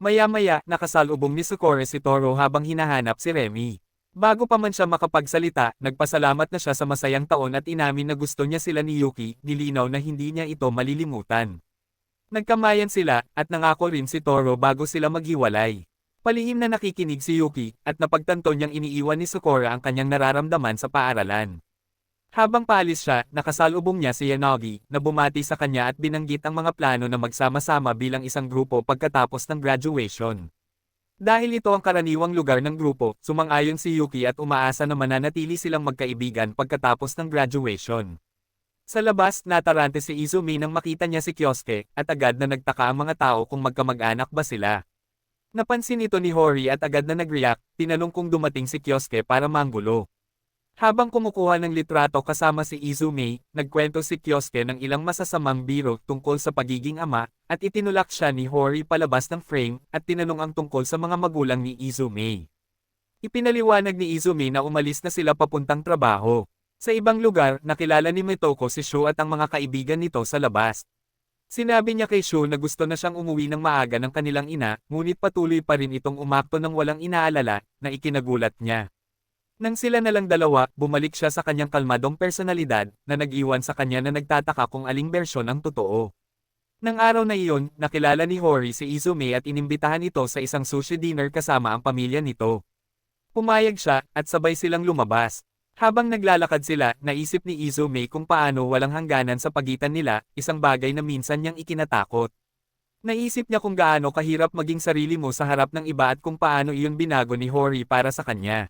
Maya-maya, nakasalubong ni Sukore si Toro habang hinahanap si Remy. Bago pa man siya makapagsalita, nagpasalamat na siya sa masayang taon at inamin na gusto niya sila ni Yuki, nilinaw na hindi niya ito malilimutan. Nagkamayan sila, at nangako rin si Toro bago sila maghiwalay. Palihim na nakikinig si Yuki, at napagtanto niyang iniiwan ni Sakura ang kanyang nararamdaman sa paaralan. Habang paalis siya, nakasalubong niya si Yanagi, na bumati sa kanya at binanggit ang mga plano na magsama-sama bilang isang grupo pagkatapos ng graduation. Dahil ito ang karaniwang lugar ng grupo, sumang-ayon si Yuki at umaasa na mananatili silang magkaibigan pagkatapos ng graduation. Sa labas, natarante si Izumi nang makita niya si Kyosuke, at agad na nagtaka ang mga tao kung magkamag-anak ba sila. Napansin ito ni Hori at agad na nag-react, tinanong kung dumating si Kyosuke para manggulo. Habang kumukuha ng litrato kasama si Izumi, nagkwento si Kyosuke ng ilang masasamang biro tungkol sa pagiging ama, at itinulak siya ni Hori palabas ng frame, at tinanong ang tungkol sa mga magulang ni Izumi. Ipinaliwanag ni Izumi na umalis na sila papuntang trabaho. Sa ibang lugar, nakilala ni Mitoko si Shu at ang mga kaibigan nito sa labas. Sinabi niya kay Shu na gusto na siyang umuwi ng maaga ng kanilang ina, ngunit patuloy pa rin itong umakto ng walang inaalala, na ikinagulat niya. Nang sila na lang dalawa, bumalik siya sa kanyang kalmadong personalidad, na nag-iwan sa kanya na nagtataka kung aling bersyon ang totoo. Nang araw na iyon, nakilala ni Hori si Izumi at inimbitahan ito sa isang sushi dinner kasama ang pamilya nito. Pumayag siya, at sabay silang lumabas. Habang naglalakad sila, naisip ni Izumi kung paano walang hangganan sa pagitan nila, isang bagay na minsan niyang ikinatakot. Naisip niya kung gaano kahirap maging sarili mo sa harap ng iba at kung paano iyon binago ni Hori para sa kanya.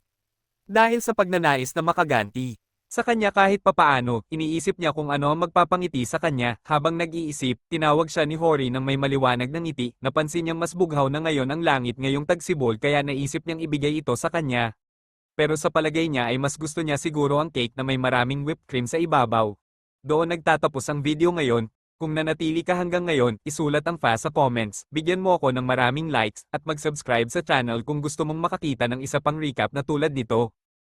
Dahil sa pagnanais na makaganti. Sa kanya kahit papaano, iniisip niya kung ano ang magpapangiti sa kanya. Habang nag-iisip, tinawag siya ni Hori ng may maliwanag na ngiti. Napansin niyang mas bughaw na ngayon ang langit ngayong tagsibol kaya naisip niyang ibigay ito sa kanya. Pero sa palagay niya ay mas gusto niya siguro ang cake na may maraming whipped cream sa ibabaw. Doon nagtatapos ang video ngayon. Kung nanatili ka hanggang ngayon, isulat ang fast sa comments. Bigyan mo ako ng maraming likes at mag-subscribe sa channel kung gusto mong makakita ng isa pang recap na tulad nito.